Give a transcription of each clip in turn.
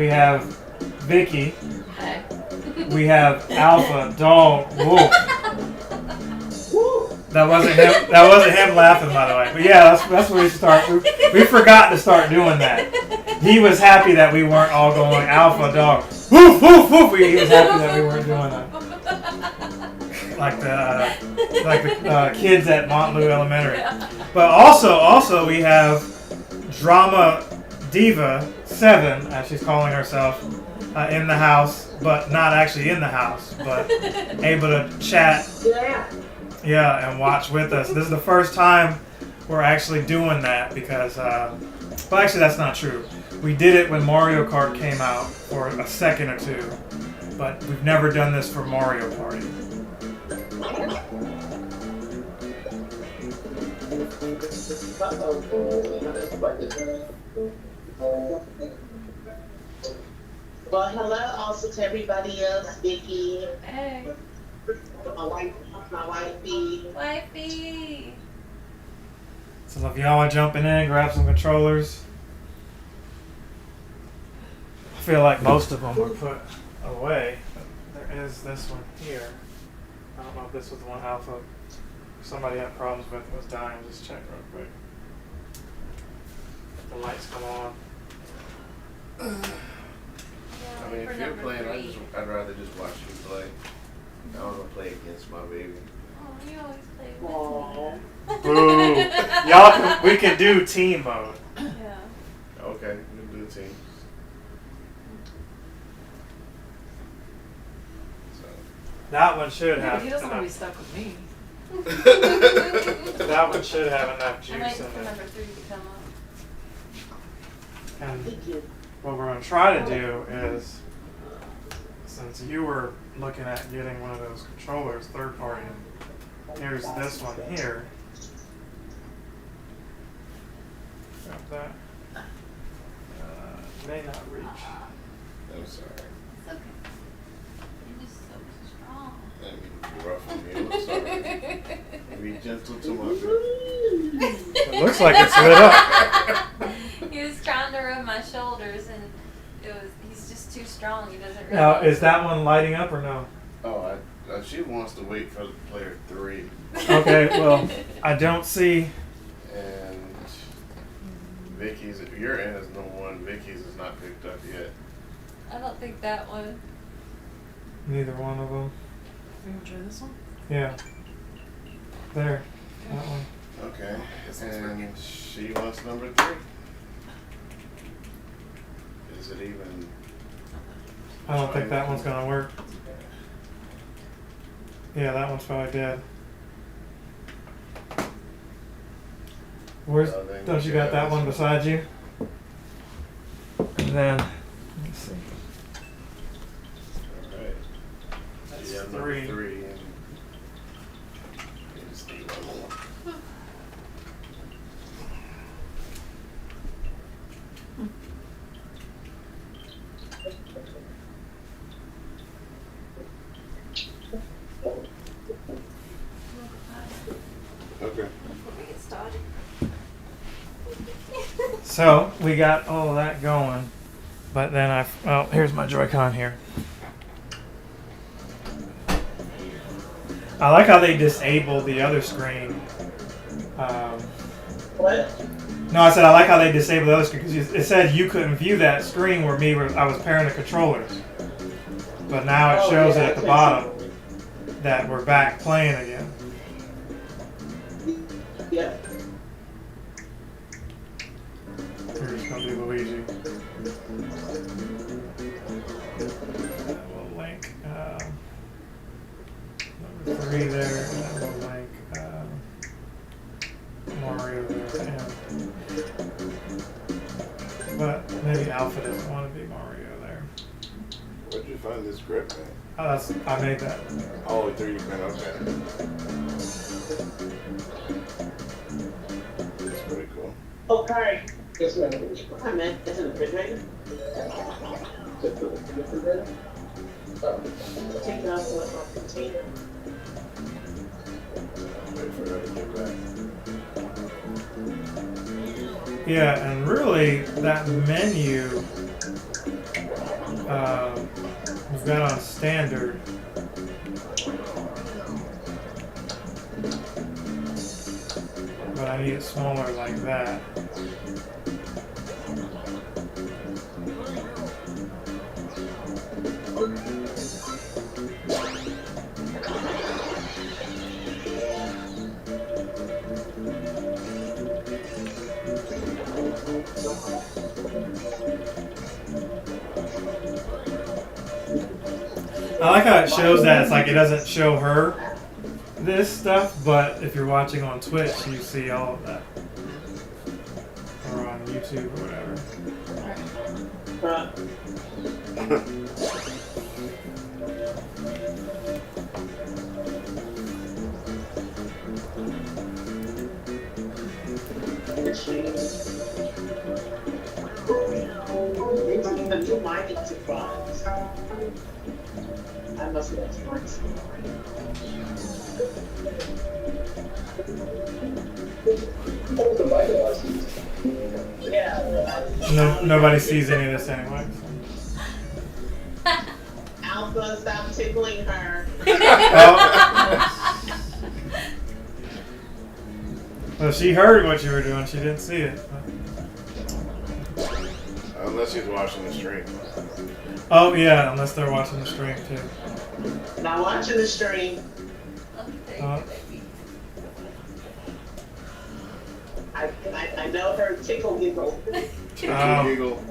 we have Vicky. Hey. We have Alpha Dog Wolf. That wasn't him. That wasn't him laughing, by the way. But yeah, that's where we start. We forgot to start doing that. He was happy that we weren't all going Alpha Dog. Woof woof woof. He was happy that we weren't doing that. Like the kids at Montlou Elementary. But also we have Drama Diva 7, as she's calling herself, in the house, but not actually in the house, but able to chat. Yeah, and watch with us. This is the first time we're actually doing that because, well, actually that's not true. We did it when Mario Kart came out for a second or two, but we've never done this for Mario Party. Well, hello also to everybody else, Vicky. Hey. My wifey. Wifey. So if y'all are jumping in, grab some controllers. I feel like most of them were put away, but there is this one here. I don't know if this was the one Alpha somebody had problems with and was dying. Just check real quick. The lights come on. I mean, if you're playing, I'd rather just watch you play. I don't want to play against my baby. Oh, you always play with Boo! Y'all we can do team mode. me. Yeah. Okay, we can do teams. So. That one should Yeah, have but he doesn't want to be enough. stuck with me. That one should have enough I'm juice waiting in for it. number 3 to come up. And what we're going to try to do is, since you were looking at getting one of those controllers, third party, here's this one here. Grab that. May not reach. I'm sorry. It's okay. You're just so strong. I mean, you're rough on me. I'm sorry. Be gentle to my baby. It looks like it's lit up. He was trying to rub my shoulders, and he's just too strong. He doesn't really. Now, is that one lighting up or no? Oh, she wants to wait for player 3. Okay, well, I don't see. And Vicky's, your end is no one. Vicky's is not picked up yet. I don't think that one. Neither one of them. You want to try this one? Yeah. There. That one. Okay. And she wants number 3. Is it even? I don't think that one's gonna work. Yeah, that one's probably dead. Where's? Don't you got that one beside you? And then, let me see. All right. That's Yeah, number 3. 3. And just need one more. Okay. Before we get started. So we got all of that going, but then here's my Joy-Con here. I like how they disabled the other screen. What? No, I said I like how they disabled the other screen because it said you couldn't view that screen where I was pairing the controllers. But now it shows it at the bottom that we're back playing again. Yeah. We're just gonna do Luigi. We'll link number 3 there, and then we'll link Mario there. But maybe Alpha doesn't want to be Mario there. Where'd you find this grip, man? Oh, I made that. Oh, 3D print. Okay. That's pretty cool. Oh, Kari. Yes, ma'am. Hi, man. It's in the refrigerator. Take it out of the container. Wait for her to get back. Yeah, and really that menu We've got on standard. But I need it smaller like that. I like how it shows that it's like it doesn't show her this stuff, but if you're watching on Twitch, you see all of that. Or on YouTube or whatever. You might be surprised. I must have surprised. Yeah. No, nobody sees any of this anyway. Alpha, stop tickling her. Oh. Well, she heard what you were doing. She didn't see it. Unless he's watching the stream. Oh yeah, unless they're watching the stream too. Not watching the stream. I know her tickle giggle. Giggle.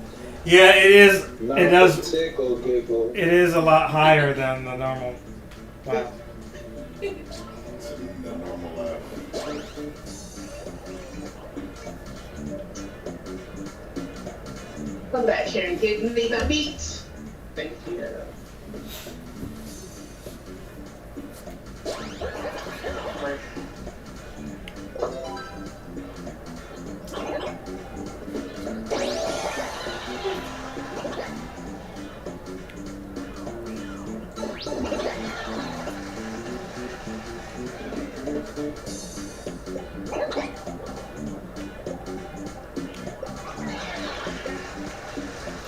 Yeah, it is. Not It does. tickle giggle. It is a lot higher than the normal. Wow. It's the normal laugh. Come back here and give me the beat. Thank you.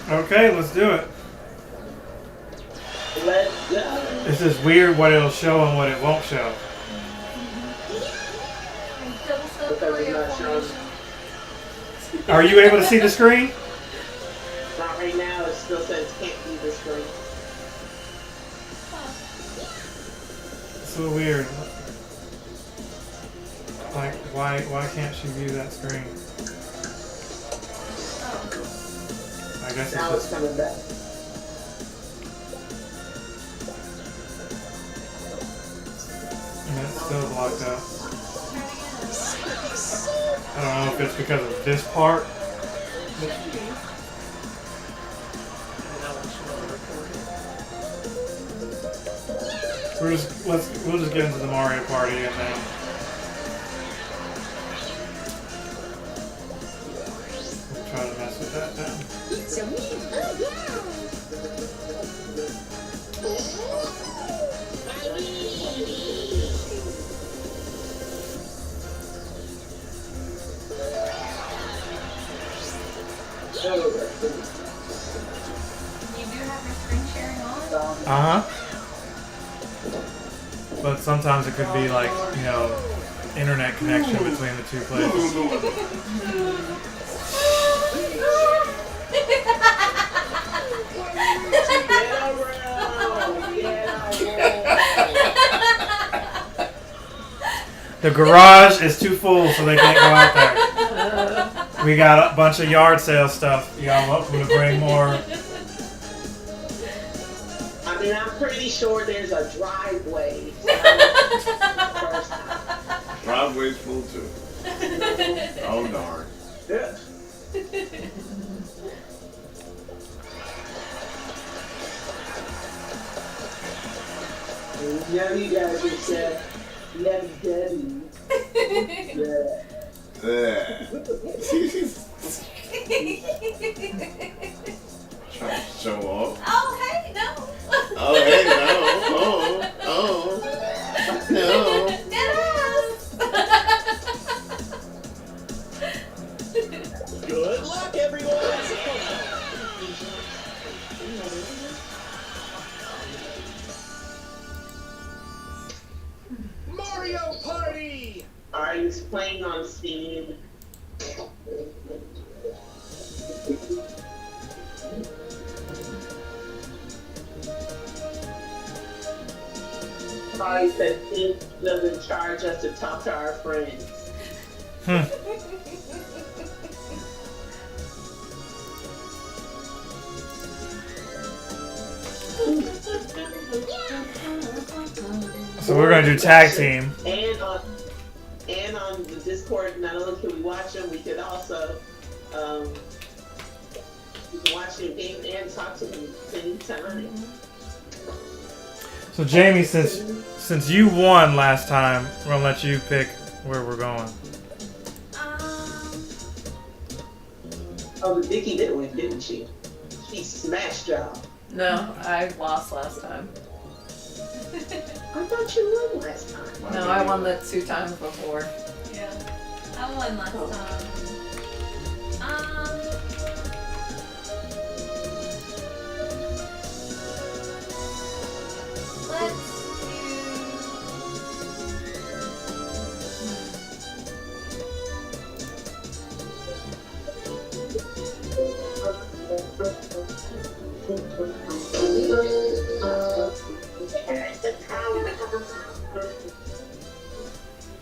Okay, let's do it. Let's go. It's just weird what it'll show and what it won't show. Double circle formation. Are you able to see the screen? Not right now. It still says can't see the screen. So weird. Like, why can't she view that screen? I guess it's Now it's just... coming back. And it's still blocked out. I don't know if it's because of this part. We'll just get into the Mario Party and then we'll try to mess with that down. You do have your screen sharing on? Uh-huh. But sometimes it could be like, you know, internet connection between the two places. The garage is too full, so they can't go out there. We got a bunch of yard sale stuff. Y'all welcome to bring more. I mean, I'm pretty sure there's a driveway. Driveway's full too. Oh darn. Yeah. Yeah, you guys just said, yeah, daddy. Yeah. Trying to show off. Oh, hey, no. Oh, hey, no. Oh, no. Good luck, everyone. playing on Steam. Sorry, said Steam doesn't charge us to talk to our friends. So we're gonna do tag team. And on the Discord, not only can we watch them, we could also you can watch them game and talk to them anytime. So Jamie, since you won last time, we're gonna let you pick where we're going. Oh, Vicky did win, didn't she? She smashed y'all. No, I lost last time. I thought you won last time. No, I won the 2 times before. Yeah. I won last time. Let's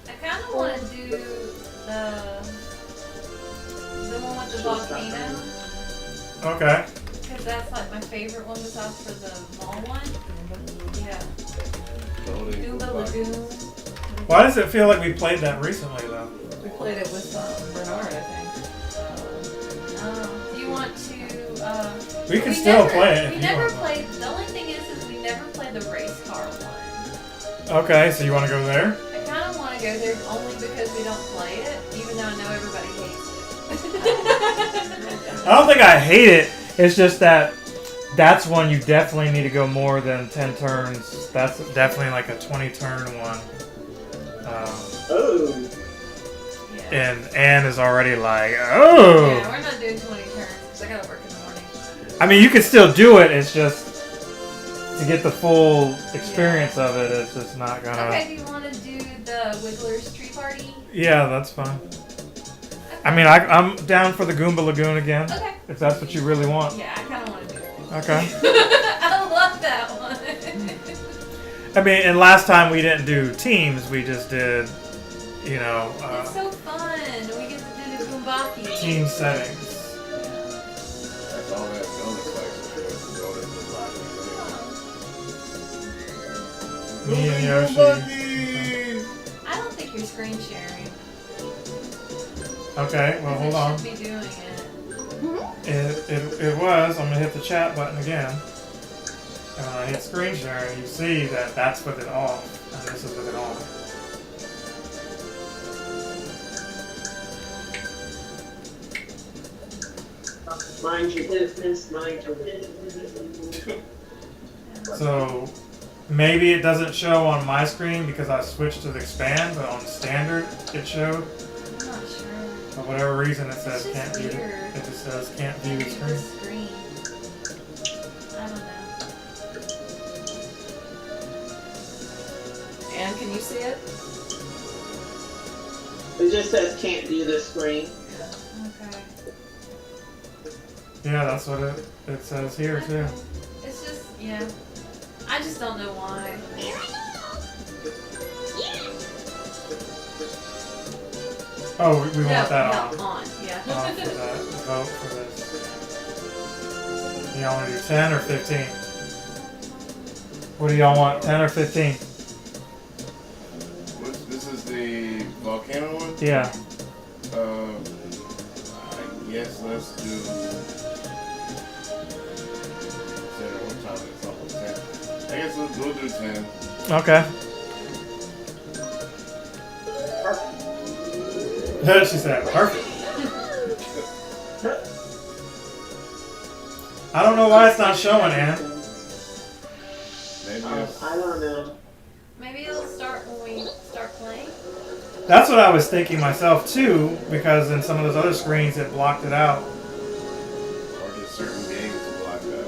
I kind of want to do the one with the volcano. Okay. Because that's like my favorite one besides for the mall one. Yeah. Goomba Lagoon. Why does it feel like we played that recently though? We played it with Bernard, I think. Do you want to? We can still play it. We if you never want. played. The only thing is we never played the race car one. Okay, so you want to go there? I kind of want to go there only because we don't play it, even though I know everybody hates it. I don't think I hate it. It's just that that's one you definitely need to go more than 10 turns. That's definitely like a 20 turn one. Oh. Yeah. And Anne is already like, oh. Yeah, we're not doing 20 turns because I gotta work in the morning. I mean, you can still do it. It's just to get the full experience of it. It's just not gonna. Okay, do you want to do the Wiggler's Tree Party? Yeah, that's fine. I mean, I'm down for the Goomba Lagoon again. Okay. If that's what you really want. Yeah, I kind of want to do it. Okay. I love that one. I mean, and last time we didn't do teams. We just did, you know, It's so fun. We get to do the Goombaki. team settings. That's all that bonus likes to do. Me and Yoshi. I don't think you're screen sharing. Okay, well, hold on. You should be doing it. It was. I'm gonna hit the chat button again. And when I hit screen sharing, you see that that's with it off, and this is with it on. Mind your business, mind your business. So maybe it doesn't show on my screen because I switched to the expand, but on standard it showed. I'm not sure. For whatever reason, it says It's just can't view. weird. It just says can't view the screen. Screen. I don't know. Anne, can you see it? It just says can't view the screen. Okay. Yeah, that's what it says here too. It's just, yeah. I just don't know why. Oh, we want that no, on. on. Yeah. On for that. Vote for this. Y'all want to do 10 or 15? What do y'all want, 10 or 15? This is the volcano one? Yeah. I guess let's do. What time is it? 10. I guess we'll do 10. Okay. She said, perfect. I don't know why it's not showing, Ann. Maybe it's. I don't know. Maybe it'll start when we start playing. That's what I was thinking myself too, because in some of those other screens it blocked it out. Or just certain games to block out.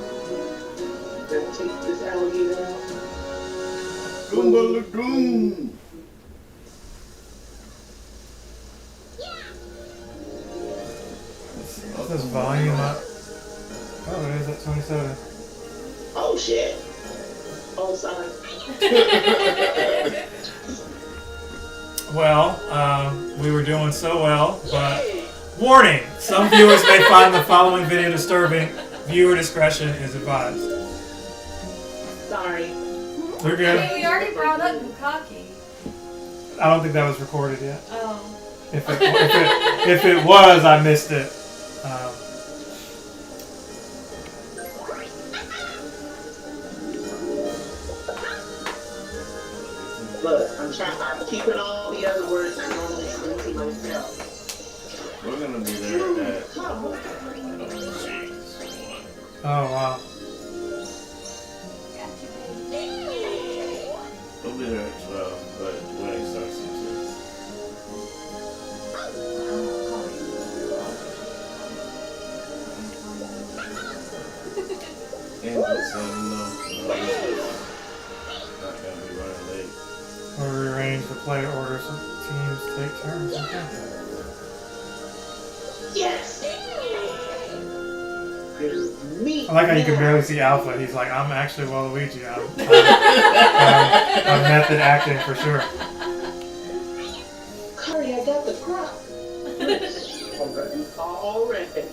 Let's take this alligator out. Goomba Lagoon! Tony Soda. Oh shit. Oh, sorry. Well, we were doing so well, but warning! Some viewers may find the following video disturbing. Viewer discretion is advised. Sorry. We're I good. mean, we already brought up Bukaki. I don't think that was recorded yet. Oh. If it was, I missed it. Look, I'm keeping all the other words I normally say to myself. We're gonna be there at. Oh wow. We'll be there at 12, but wedding starts at 6. And it's 7, though, so not gonna be running late. Or rearrange the play order so teams take turns. Okay. Yes! There's me. I like how you can barely see Alpha. He's like, I'm actually Waluigi. I'm method acting for sure. Curry, I got the crop. Already.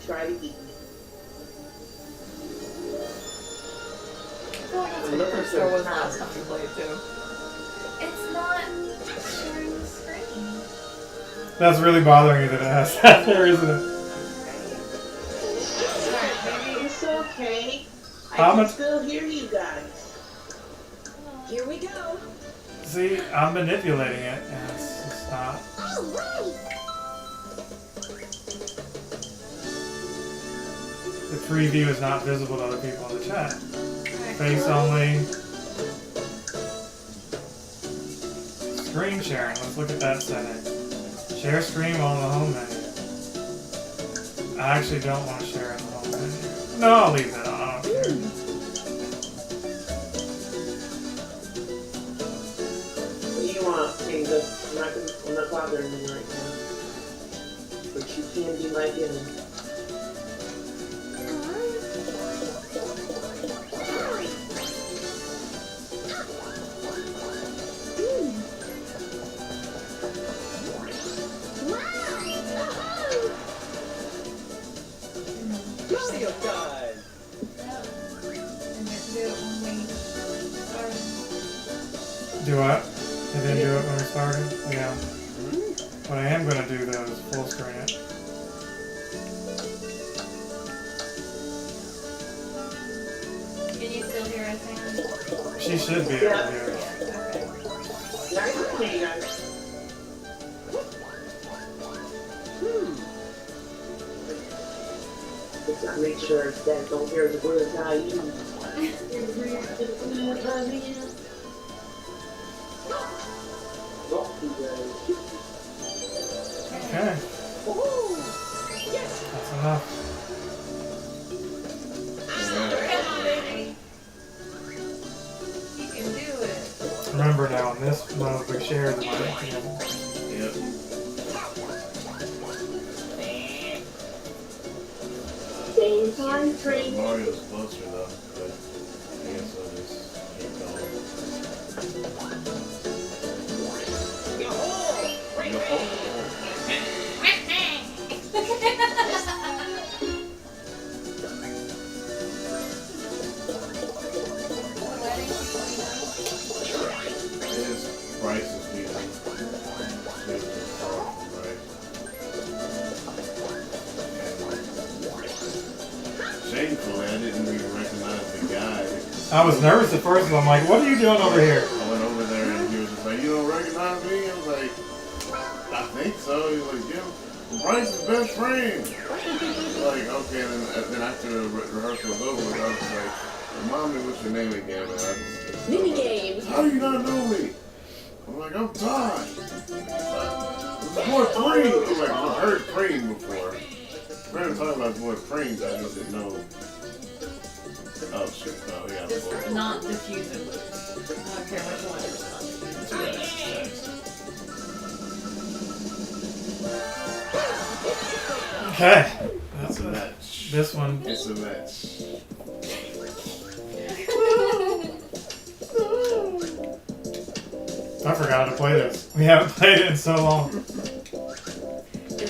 Try to eat it. So was last time we played too. It's not sharing the screen. That's really bothering you that it has that there, isn't it? It's okay. I How can much- still hear you guys. Here we go. See, I'm manipulating it, and it's just not. The preview is not visible to other people in the chat. Face only. Screen sharing. Let's look at that setting. Share stream on the home menu. I actually don't want to share in the home menu. No, I'll leave that on. I don't care. What do you want, Kinga? I'm not bothering you right now. But you can be my dinner. Yeah. And then do it when we start. Do what? And then do it when we started? Yeah. What I am going to do though is full screen it. Can you still hear us, Anne? She should be able to hear it. Okay. Nice to meet you guys. Just gotta make sure that don't hear the words I use. Okay. That's enough. Come on, baby. You can do it. Remember now, in this mode, we share the mic together. Yep. Same time frame. Mario's closer though, but I guess I'll just keep going. Yo, His price is leaving. Shamefully, I didn't even recognize the guy. I was nervous at first, but I'm like, what are you doing over here? I went over there and he was just like, you don't recognize me? I was like, I think so. He was like, yeah, Bryce's best friend. Like, okay, and then after the rehearsal was over, I was like, remind me what's your name again, man. Mini games. How do you not know me? I'm like, I'm Todd. Boy Preem. I'm like, I've heard Preem before. We were talking about Boy Preem, but I just didn't know. Oh shit, no, yeah, Just boy. not diffusively. I don't care which one it's not diffusively. Yes. Okay. That's it. match. This one. It's a match. I forgot how to play this. We haven't played it in so long. Get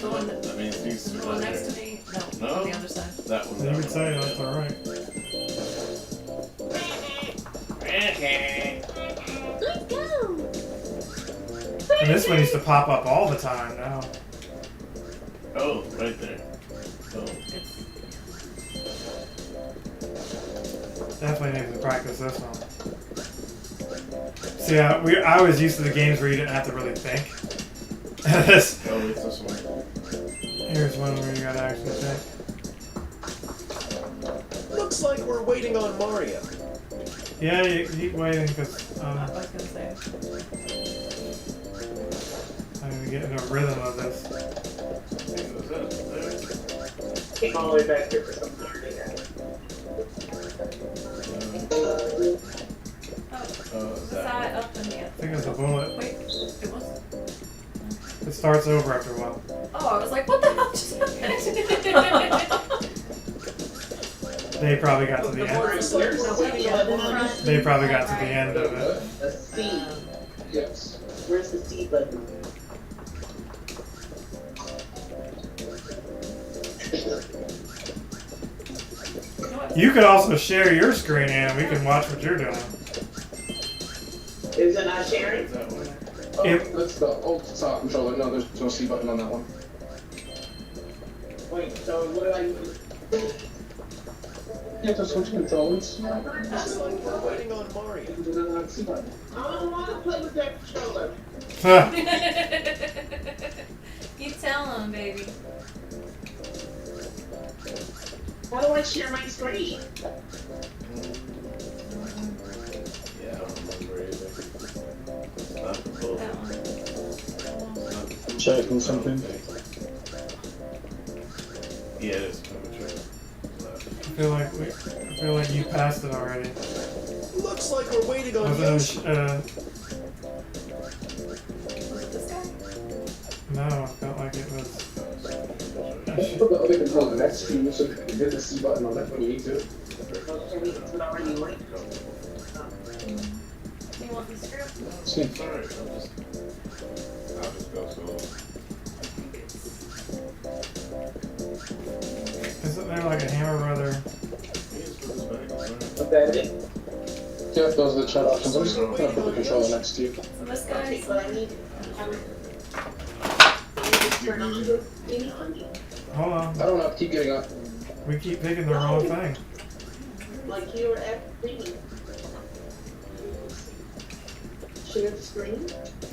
the one that. That means these two The one right next to there. me? No, No. on the other side. That one. You that would one. say that's alright. And this one used to pop up all the time now. Oh, right there. Oh. Definitely need to practice this one. See, I was used to the games where you didn't have to really think. This, Oh, it's this one. here's one where you gotta actually think. Looks like we're waiting on Mario. Yeah, you keep waiting because I was gonna say. I'm gonna get into a rhythm of this. Was that there? Came all the way back here for some party. Was that up in the I think it's a bullet. Wait, it was. It starts over after a while. Oh, I was like, what the hell just happened? They probably got to the end. Where's the C button? They probably got to the end of it. The C. Yes. Where's the C button? You could also share your screen and we can watch what you're doing. Is it not sharing? Is that one? Oh, If- that's the old stop controller. No, there's no C button on that one. Wait, so what do I use? You have to switch controllers. Looks like we're waiting on Mario. I don't want to play with that controller. Huh. You tell him, baby. How do I share my screen? Yeah, I don't remember either. It's not the book. That one. It's not Checking something. Yeah, it is coming I feel like you passed it already. Looks like we're waiting on Wasn't Yoshi. it, Was it this guy? no, I felt like it was. Put the other controller next to you so you can hit the C button on that when you need to. Okay, it's already late. You want the script? See. Sorry, I'll just go solo. Isn't there like a Hammer Brother? Is that it? Yeah, those are the chat options. I'm just gonna put the controller next to you. So this guy Okay, is but I need to turn on the thing on you. Hold on. I don't have to keep getting up. We keep picking the wrong thing. Like you were at the thing. Share the screen?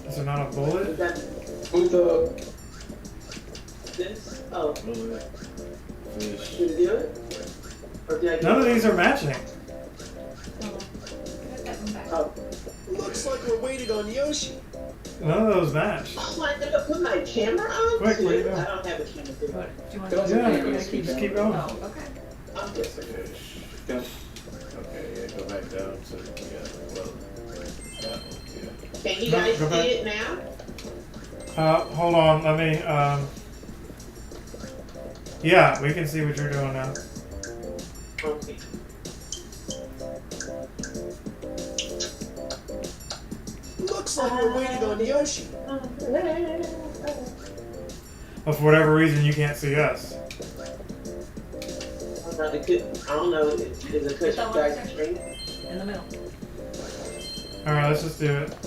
Is it not a bullet? Is that Move the. this? Oh, Fish. did it do it? Or did I do None of it? these are matching. Put that one back. Oh. Looks like we're waiting on Yoshi. None of those match. Oh, I gotta put my camera on? Quick, what are you too? doing? I don't have a camera. Do you want Yeah, to just keep going. Oh, okay. I'm just Fish. Yeah. Okay, yeah, go back down to, yeah, well, that one, yeah. Can you No, guys go back. see it now? Hold on, let me, yeah, we can see what you're doing now. Okay. Looks like we're waiting on Yoshi. But for whatever reason, you can't see us. I don't know, is it because you guys are streaming? In the middle. Alright, let's just do it.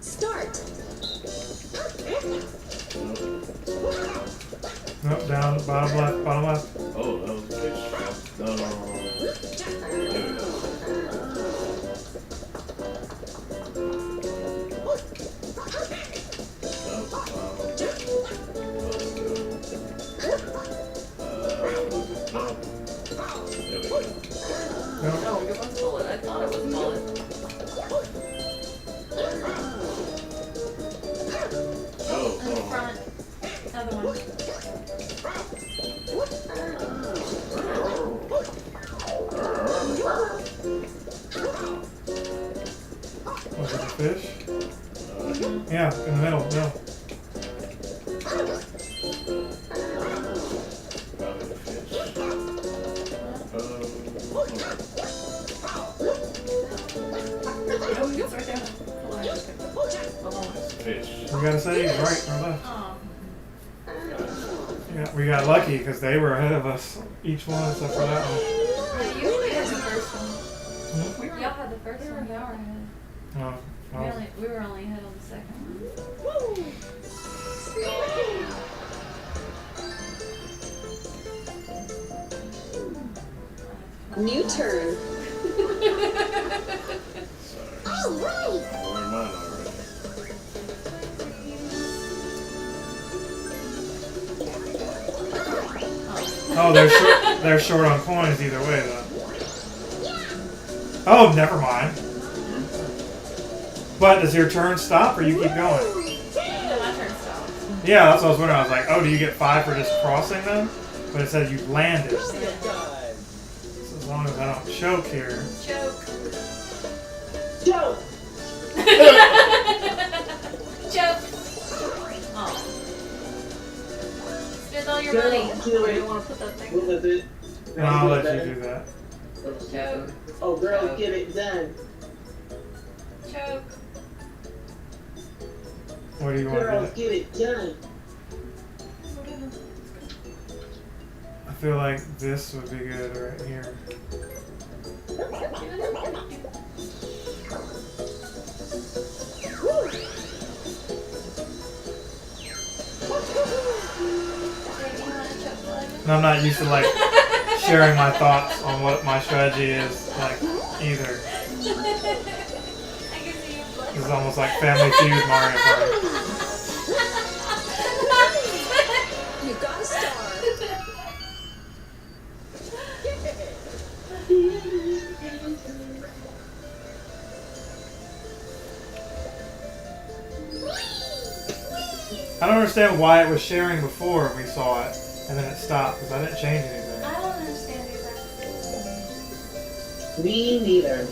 Start. Nope, down, bottom left, bottom left. Oh, that was a fish. No. There we go. Nope. Oh, it was a bullet. I thought it was a bullet. In the front. Another one. Was it a fish? Yeah, in the middle. No. Oh, it's right there. Hold on, I just picked up. Fish. We gotta say right or left. Oh. Yeah, we got lucky because they were ahead of us. Each one except for that one. Yeah, you had the first one. Hmm? Y'all had the first one. Y'all were ahead. Oh, well. We were only ahead on the second one. New turn. Sorry. I learned mine already. Oh, they're short on coins either way, though. Oh, never mind. But does your turn stop or you keep going? No, my turn stopped. Yeah, that's what I was wondering. I was like, oh, do you get 5 for just crossing then? But it said you landed. So as long as I don't choke here. Joke. Joke. Joke. Oh. Spend all your Joke. money. Kill Where it. you want to put that thing? What was it? No, I'll let you do that. Joke. Oh, girls, get it done. Joke. What do you want to Girls, do? get it done. I feel like this would be good right here. And I'm not used to like sharing my thoughts on what my strategy is like either. This is almost like Family Feud Mario Party. You got a star. I don't understand why it was sharing before we saw it and then it stopped because I didn't change anything. I don't understand either. Me neither.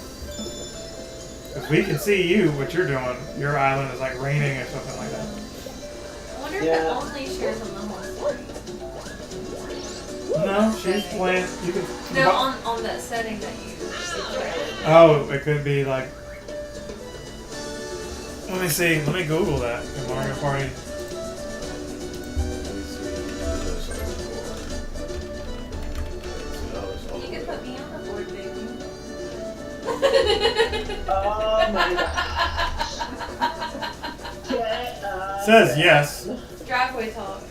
Because we can see you, what you're doing. Your island is like raining or something like that. I wonder if Yeah. it only shares on the whole screen. No, she's playing. You can. No, on that setting that you selected. Oh, it could be like. Let me see. Let me Google that. The Mario Party. You can put me on the board, baby. Oh my gosh. Says yes. Driveway talk.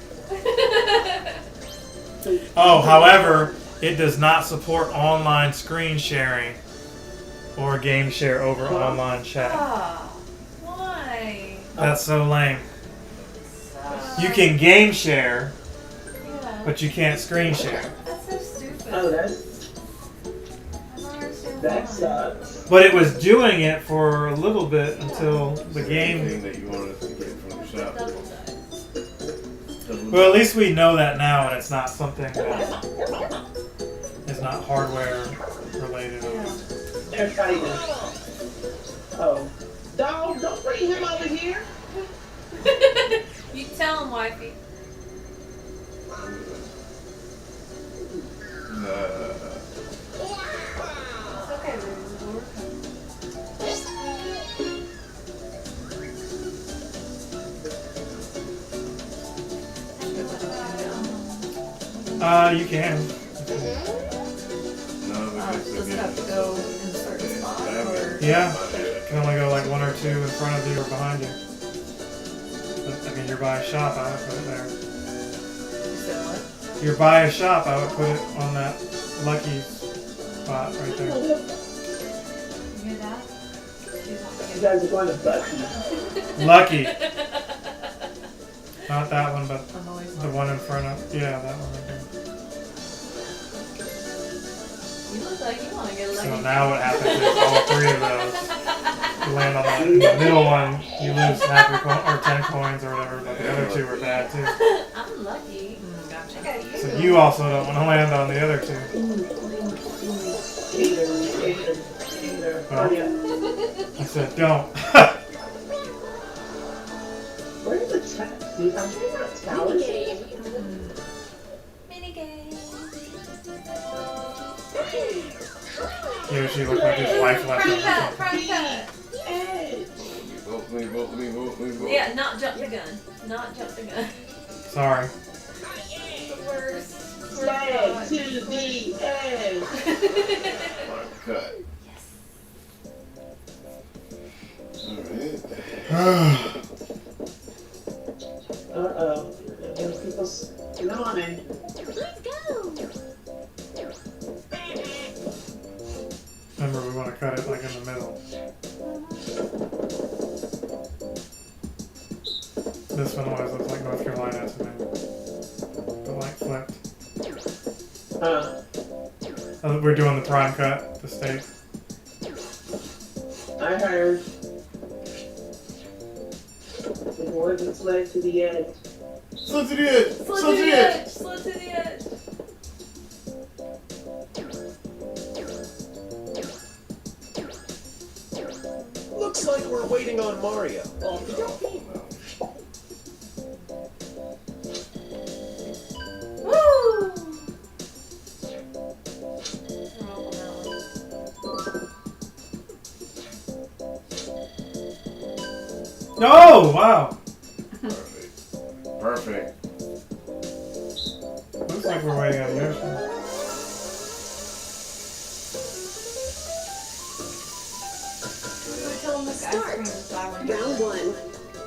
Oh, however, it does not support online screen sharing or game share over online chat. Ah, why? That's so lame. So, You can game share, yeah. but you can't screen share. That's so stupid. Oh, I don't understand that why. sucks. But it was doing it for a little bit until the game. Anything that you wanted us to get from the shop. Double dice. Well, at least we know that now, and it's not something that is not hardware related. Yeah. They're fighting. Oh. Dog, don't bring him over here. You tell him, wifey. It's okay, baby. We'll work on You can. No, Does it have to go in a certain spot? Or? Yeah. You can only go like 1 or 2 in front of you or behind you. But, I mean, you're by a shop, I would put it there. You said what? You're by a shop, I would put it on that lucky spot right there. You hear that? You guys are going to Bucky. Lucky. Not that one, but I'm always the one in front of. Yeah, that one right there. You look like you want to get lucky. So now what happens is all 3 of those. You land on the middle one, you lose half your or 10 coins or whatever, but the other 2 are bad too. I'm lucky. Gotcha. I got you. So you also don't want to land on the other 2. Hater. Well, Oh, yeah. that's said don't. Where's the taxi? I'm thinking about towers. Minigame. Yoshi looked like his wife left him. Front cut. Vote me, vote me, vote me, vote. Yeah, not jump the gun. Not jump the gun. Sorry. The worst. Slide to the edge. Front cut. Yes. Alright. Uh-oh. People's yawning. Let's go. Remember, we want to cut it like in the middle. This one always looks like North Carolina to me. The light flipped. We're doing the prime cut, the steak. I heard. The boys and sled to the edge. Slid to the edge! Slid to the edge. Slid to the edge. Looks like we're waiting on Mario. Woo! Oh, wow. Perfect. Perfect. Looks like we're waiting on Yoshi. I told him this ice cream is buy one. Round one.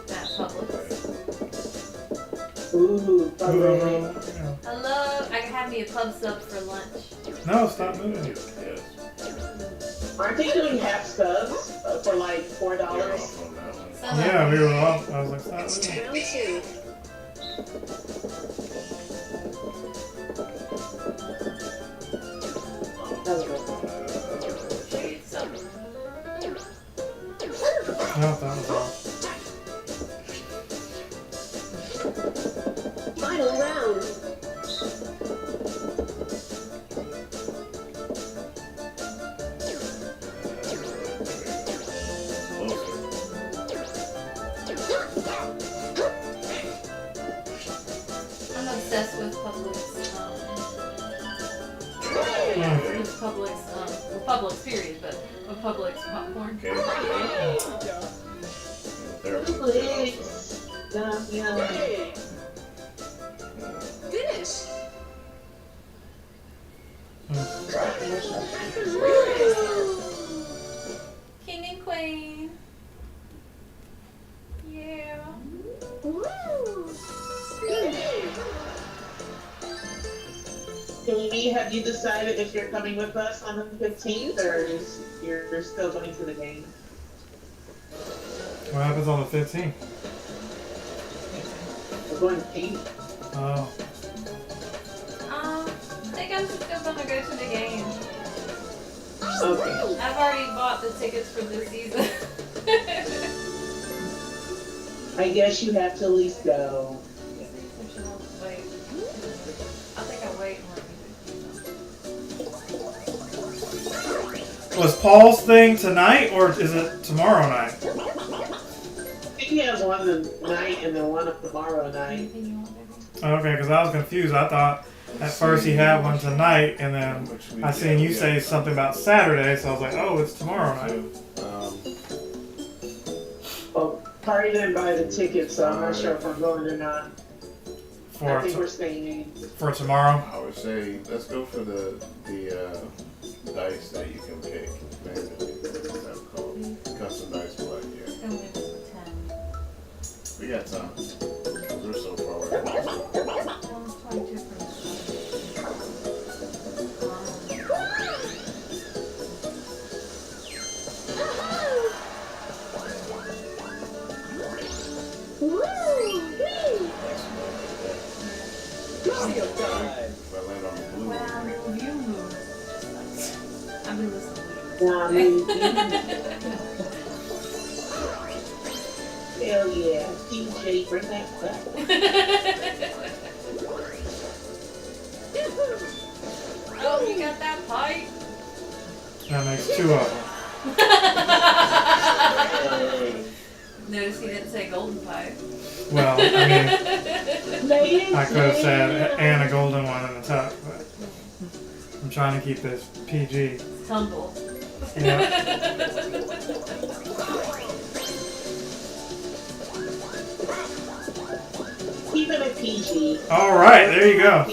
At Publix. Ooh, I love. I can have me a pub sub for lunch. No, stop moving. Yes. aren't they doing half subs for like $4? Get off on that one. Some Yeah, we were off. I was like, stop moving. Round two. No, that was all. Final round. I'm obsessed with Publix. With Publix. Well, Publix period, but with Publix popcorn. Okay. There we go. Please. Yeah. Finish. King and Queen. Yeah. Amy, have you decided if you're coming with us on the 15th or is you're still going to the game? What happens on the 15th? We're going to Amy. Oh. I think I'm just gonna go to the game. Okay. I've already bought the tickets for this season. I guess you have to at least go. Wait. I think I wait. Was Paul's thing tonight or is it tomorrow night? I think he has one tonight and then one tomorrow night. Anything you want, baby? Okay, because I was confused. I thought at first he had one tonight, and then I seen you say something about Saturday, so I was like, oh, it's tomorrow night. Well, Party didn't buy the ticket, so I'm not sure if I'm going or not. I think we're staying in. For tomorrow? I would say let's go for the dice that you can pick. Manually. That's called custom dice black. Yeah. It's gonna be this for 10. We got time. We're so far away. Almost 22 for Mario time. If I land on the blue Wow, one. you move. I've been listening. Hell yeah. DJ, bring that back. Oh, you got that pipe? That makes two of them. Notice he didn't say golden pie. Well, I mean, I could have said and a golden one in the tuck, but I'm trying to keep this PG. Tumble. Yeah. Even a PG. All right, there you go.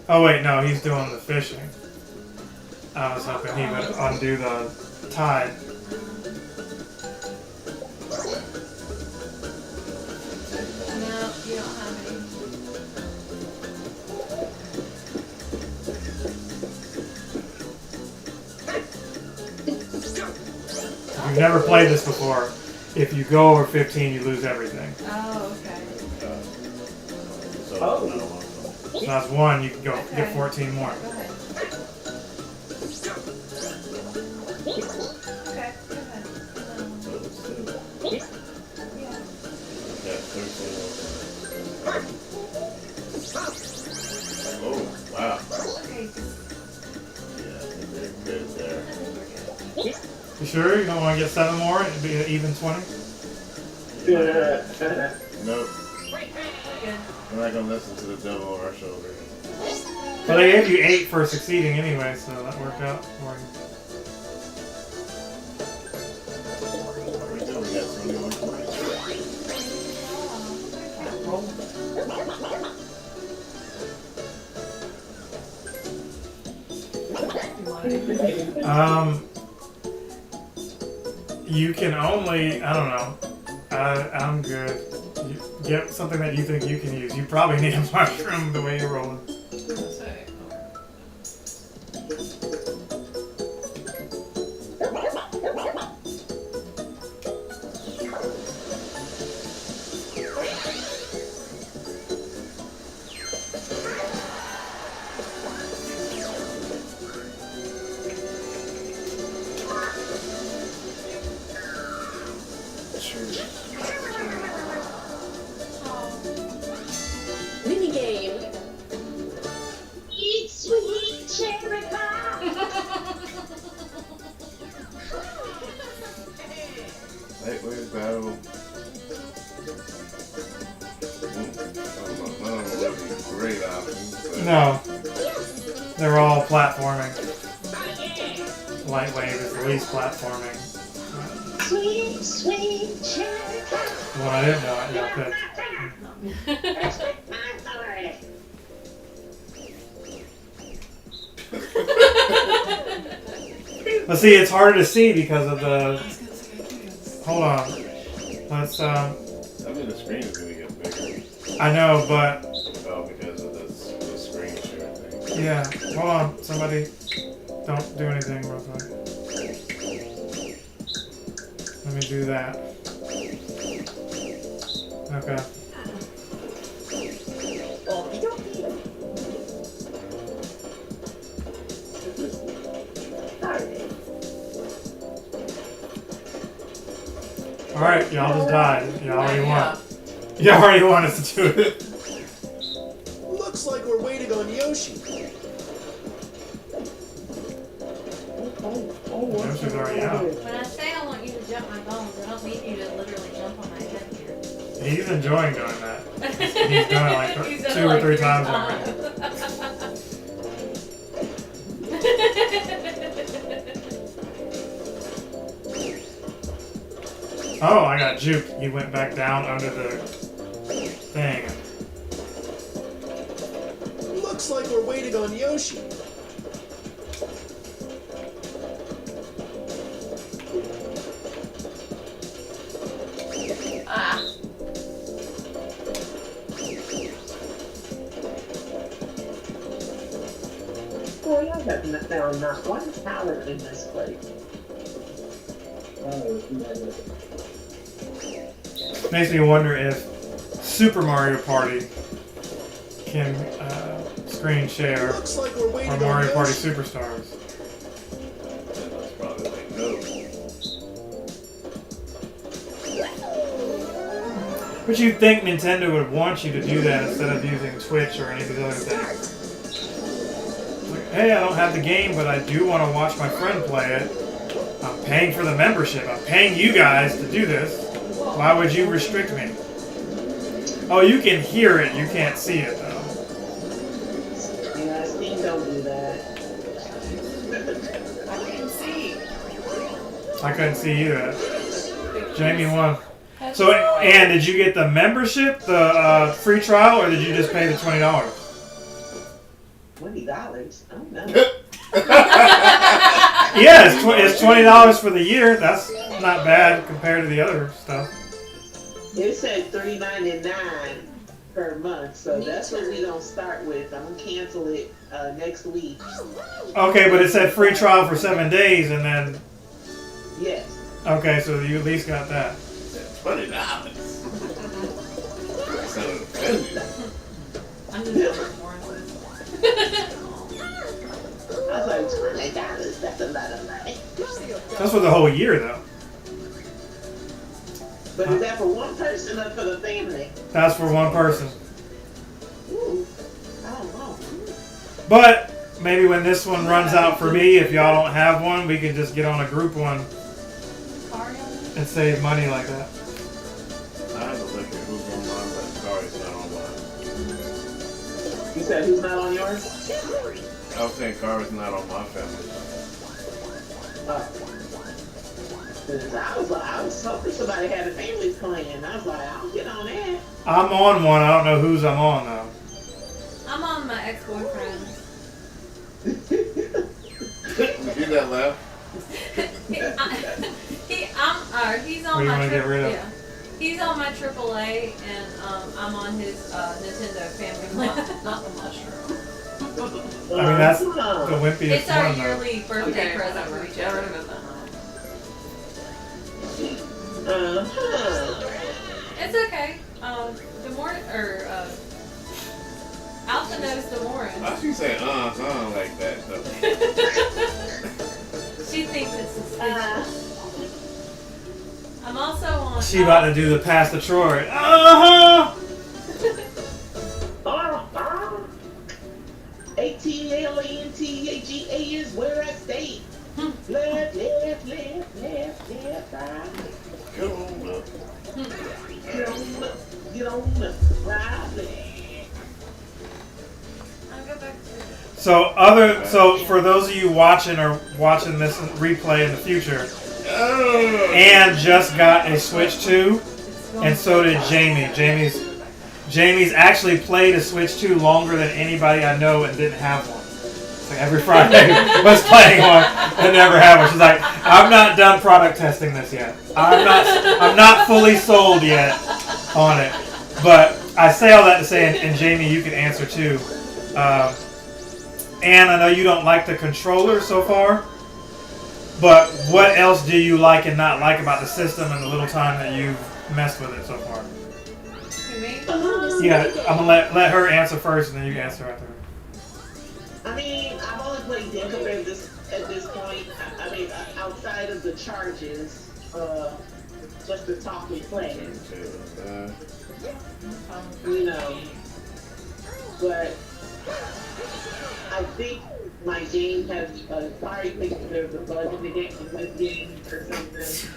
Oh wait, no, he's doing the fishing. I was hoping he would undo the tide. No, you don't have any. If you've never played this before, if you go over 15, you lose everything. Oh, okay. So, Oh. no, So that's one, you can go get 14 more. Go ahead. Okay, go ahead. so it's two. Yeah. Yeah, 13. Oh, wow. Okay, Yeah, they're good there. You sure you don't want to get 7 more and be an even 20? Nope. good. I'm not gonna listen to the devil on our shoulder. Well, they gave you 8 for succeeding anyway, so that worked out for you. We do. We got 21 points. You can only, I don't know. I'm good. You get something that you think you can use. You probably need a mushroom the way you're rolling. Mini game. Eat sweet cherry pie. Lightweight battle. None of them would be great options. But No. They're all platforming. Lightwave is the least platforming. Sweet, sweet cherry pie. Well, I didn't know it. Yeah, good. But see, it's harder to see because of the. Hold on. Let's. I mean, the screen is gonna get bigger. I know, but Oh, because of the screen share thing. yeah. Hold on, somebody. Don't do anything real quick. Let me do that. Okay. Alright, y'all just died. Y'all already won. Y'all already won us to do it. Looks like we're waiting on Yoshi. Yoshi's already out. When I say I want you to jump my bones, I don't mean you to literally jump on my head here. He's enjoying doing that. He's done it like He's done 2 it or like 3 3 times already. Oh, I got juked. He went back down under the thing. Looks like we're waiting on Yoshi. Ah. Boy, I haven't found not one talent in this place. Makes me wonder if Super Mario Party can screen share Looks like we're waiting or on Mario Party Yoshi. Superstars. And that's probably like, no. But you'd think Nintendo would want you to do that instead of using Twitch or any of these other things. Like, hey, I don't have the game, but I do want to watch my friend play it. paying for the membership. I'm paying you guys to do this. Why would you restrict me? Oh, you can hear it. You can't see it, though. Yeah, Steam don't do that. I can see. I couldn't see either. Jamie won. So, Ann, did you get the membership, the free trial, or did you just pay the $20? $20? I don't know. Yeah, it's $20 for the year. That's not bad compared to the other stuff. It said $3.99 per month, so that's what we don't start with. I'm gonna cancel it next week. Okay, but it said free trial for 7 days, and then Yes. okay, so you at least got that. $20. Sounded offended. I'm just over more. I was like, $20. That's a lot of money. That's for the whole year, though. But is that for one person or for the family? That's for one person. Ooh, I don't know. But maybe when this one runs out for me, if y'all don't have one, we can just get on a group one and save money like that. I had to look at who's on mine, but Kari's not on mine. You said who's not on yours? I was saying Kari's not on my family. I was hoping somebody had a family plan. I was like, I'll get on that. I'm on one. I don't know whose I'm on, though. I'm on my ex-boyfriend. You hear that laugh? He's What on do you my wanna get rid of? Yeah. He's on my AAA, and I'm on his Nintendo family plan. Not the mushroom. I mean, that's the wimpiest It's our one, though. yearly birthday Okay, present whatever. for each Get rid other. of it then. It's okay. Demorin Alpha knows Demorin. Why she say like that though? She thinks it's suspicious. I'm also on. She about to do the pass the Troy. Uh-huh! ATLANTAGA is where I stay. Left, left, left, left, left, right. Get on up. Get on up, get on up, right, left. I'll go back to. So for those of you watching this replay in the future, Ann just got a Switch 2, and so did Jamie. Jamie's actually played a Switch 2 longer than anybody I know and didn't have one. It's like every Friday was playing one and never had one. She's like, I'm not done product testing this yet. I'm not fully sold yet on it. But I say all that to say, and Jamie, you can answer too. Ann, I know you don't like the controller so far, but what else do you like and not like about the system and the little time that you've messed with it so far? Yeah, I'm gonna let her answer first, and then you can answer after her. I mean, I've only played Denko at this point. I mean, outside of the charges, just to talk and play. You know, but I think my game has sorry, thinking there's a bug in the game or something.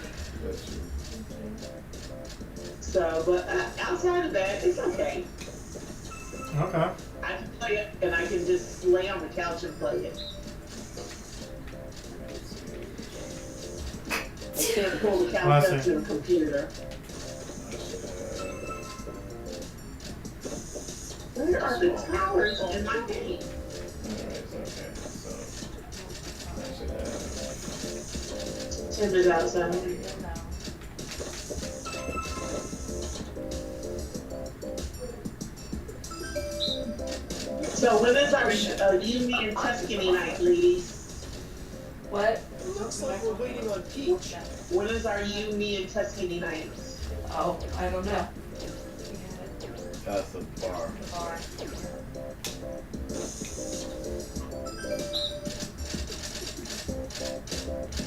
So, but outside of that, it's okay. Okay. I can play it, and I can just lay on the couch and play it. I can't pull the couch up to the computer. Where are the towers in my game? Tim is outside. So when is our Uni and Tuscany night, ladies? What? Looks like we're waiting on Peach. When is our Uni and Tuscany night? Oh, I don't know. That's the bar.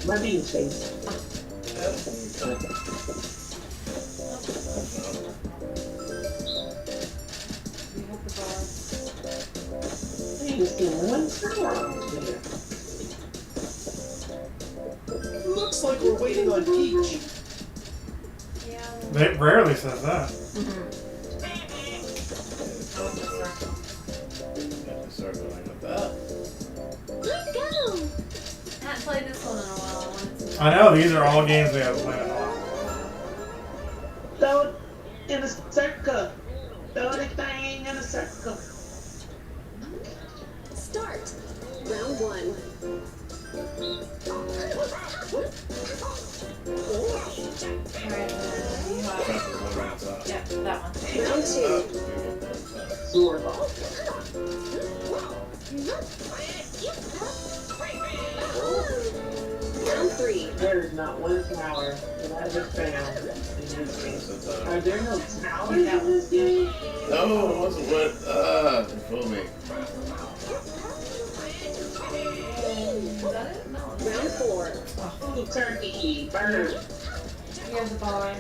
My being chased. I ain't seen one tower over there. Looks like we're waiting on Peach. Yeah. It rarely says that. Circling with that. Let's go. I haven't played this one in a while. I wanted to. I know these are all games we haven't played in a while. Throw it in a circle. Throw the thing in a circle. Start. Round 1. Alright, you have. Yeah, that one. Round 2. Sword ball. Round 3. There is not one tower that I have found in this game. Are there no towers in this game? No, it wasn't what? You fooled me. Is that it? No. Round 4. Ooh, turkey, bird. Here's the bar.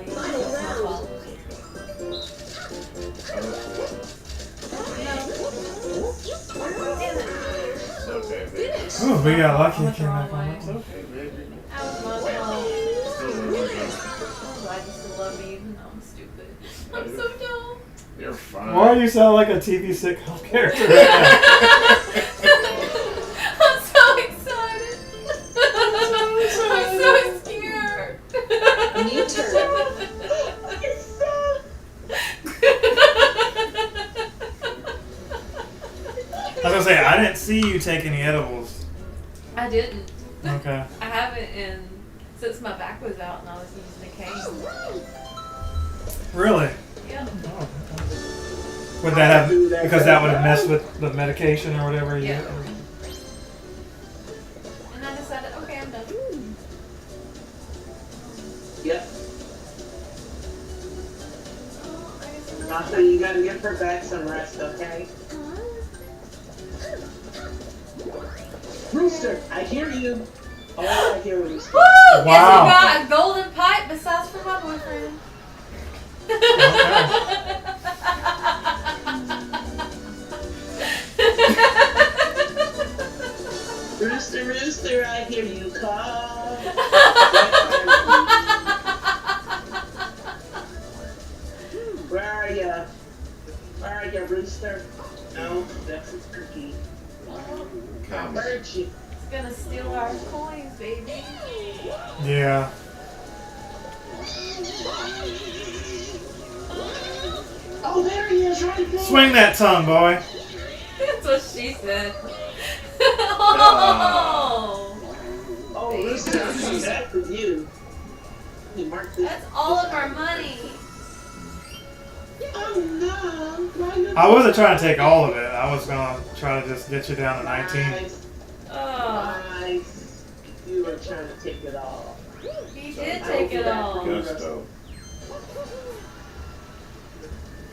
Final round. It's okay, baby. Ooh, we got lucky. Went the Came wrong back on way. that. It's okay, baby. That was my fault. Still working. I still love you even though I'm stupid. I'm so dumb. You're fine. Why do you sound like a TV sitcom character right I'm so excited. I'm so scared. New turn. now? I was gonna say, I didn't see you take any edibles. I didn't. Okay. I haven't since my back was out and I was using a cane. Really? Yeah. Oh, okay. Would that have, because that would have messed with the medication or whatever you Yeah. And I decided, okay, I'm done. Yep. Oh, I guess I'm Also, you gotta give her back some rest, okay? Rooster, I hear you. Oh, I hear Rooster. Woo! Guess Wow. who got a golden pipe besides for my boyfriend? Rooster, Rooster, I hear you call. Where are ya? Where are ya, Rooster? No, that's a turkey. I Comes. heard you. It's gonna steal our coins, baby. Yeah. Oh, there he is, right there. Swing that tongue, boy. That's what she said. Oh, Oh, Rooster, I'm coming back for you. You mark this. that's all of our money. Oh no! Why you- I wasn't trying to take all of it. I was gonna try to just get you down to 19. Nice, Oh, nice. You were trying to take it all. he did take it all. Gusto.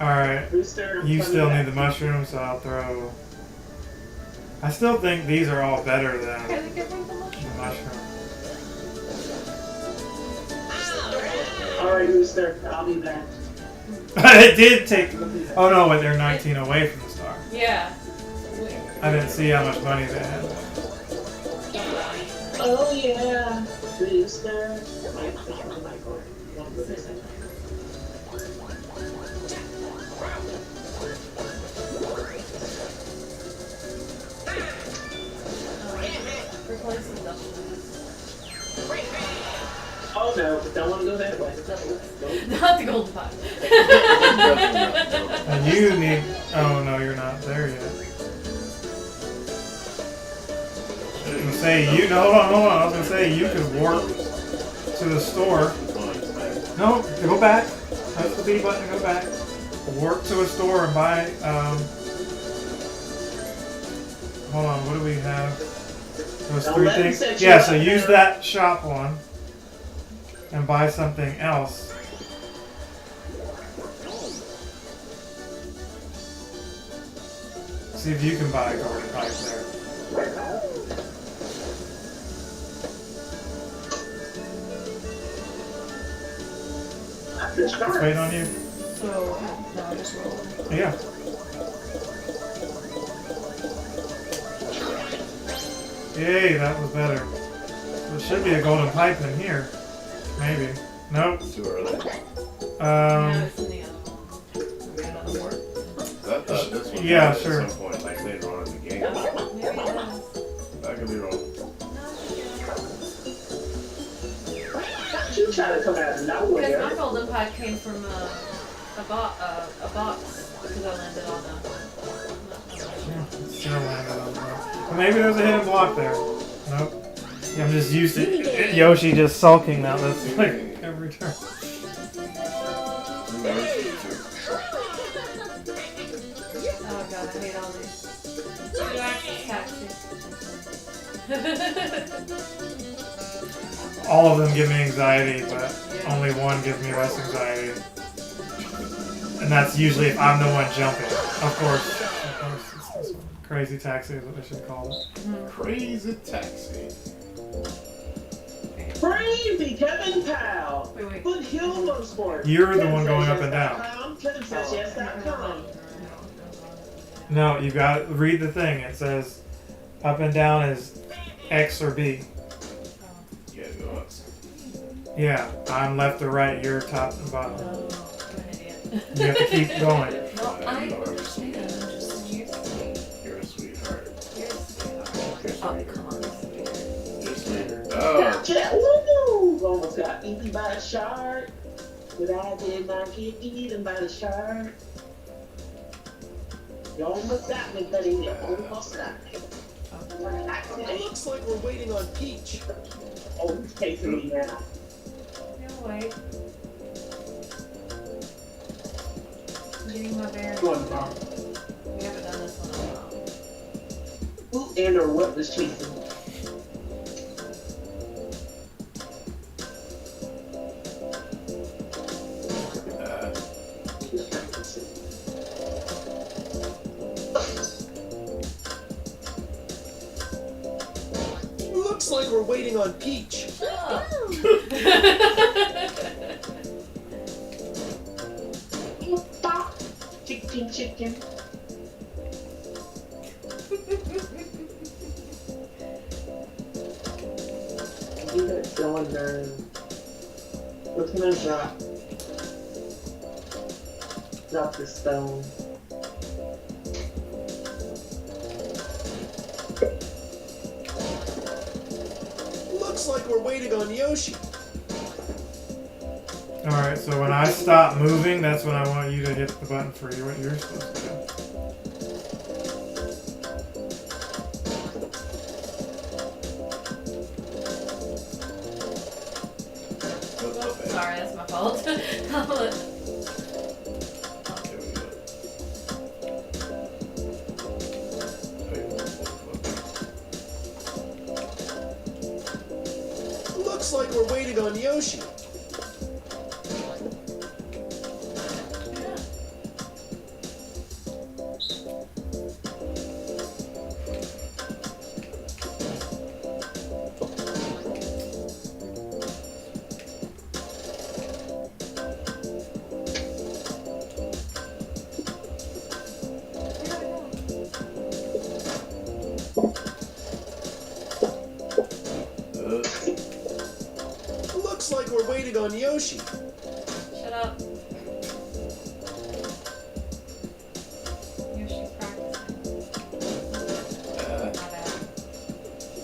Alright. Rooster, You coming still back. need the mushrooms, so I'll throw. I still think these are all better than Can we get rid of the the mushroom? mushroom. All right, Rooster, I'll be back. It did take. Oh no, but they're 19 away from the star. Yeah. I didn't see how much money they had. Oh yeah, Rooster. One for this. Replacing double. Oh no, don't want to go that way. Not the golden pipe. And you need. Oh no, you're not there yet. I was gonna say you. No, hold on. I was gonna say you could warp to the store. No, go back. Press the B button. Go back. Warp to a store and buy. Hold on. What do we have? Those Don't three let him things. set you Yeah. up So use there. that shop one and buy something else. See if you can buy a golden pipe there. Let's wait on you. So, now I just roll. Yeah. Yay, that was better. There should be a golden pipe in here. Maybe. Nope. Too early. No, it's in the other one. Maybe another more. I thought this one Yeah, had sure. at some point, like later on in the game. Maybe it does. I could be wrong. Not you trying to come out of Because nowhere. my golden pipe came from a box because I landed on Still landed on that. Maybe there's a hidden block there. Nope. Yeah, I'm just used to Yoshi just sulking now. That's like every turn. Oh god, I hate all these. Taxi. All of them give me anxiety, but only one gives me less anxiety. And that's usually if I'm the one jumping. Of course, it's this one. Crazy taxi is what they should call it. Crazy taxi. Crazy Kevin Powell. Wait. Foothill Motorsport. You're the one going up and down. KevinSaysYes.com. No, you got to read the thing. It says up and down is X or B. You gotta go up. Yeah, I'm left or right, you're top and bottom. Oh, I'm an idiot. You have to keep going. Well, I You are understand. I'm just used to You're a sweetheart. You're a sweetheart. You're Oh, sweetheart. come on, sweetheart. You're sweetheart. Oh. Woo! Almost got eaten by a shark. But I did not get eaten by the shark. You almost got me, buddy. You almost got me. It looks like we're waiting on Peach. Oh, he's chasing me now. No, wait. I'm getting my bearings. Go on, Mom. We haven't done this one in a while. Who and or what was chasing me? Looks like we're waiting on Peach. Chicken, chicken. You got going down. What's gonna drop? Drop the stone. Looks like we're waiting on Yoshi. Alright, so when I stop moving, that's when I want you to hit the button for you, what you're supposed to do. Sorry, that's my fault. I'll let- There we go. Looks like we're waiting on Yoshi. Looks like we're waiting on Yoshi. Shut up. Yoshi's practicing. My bad.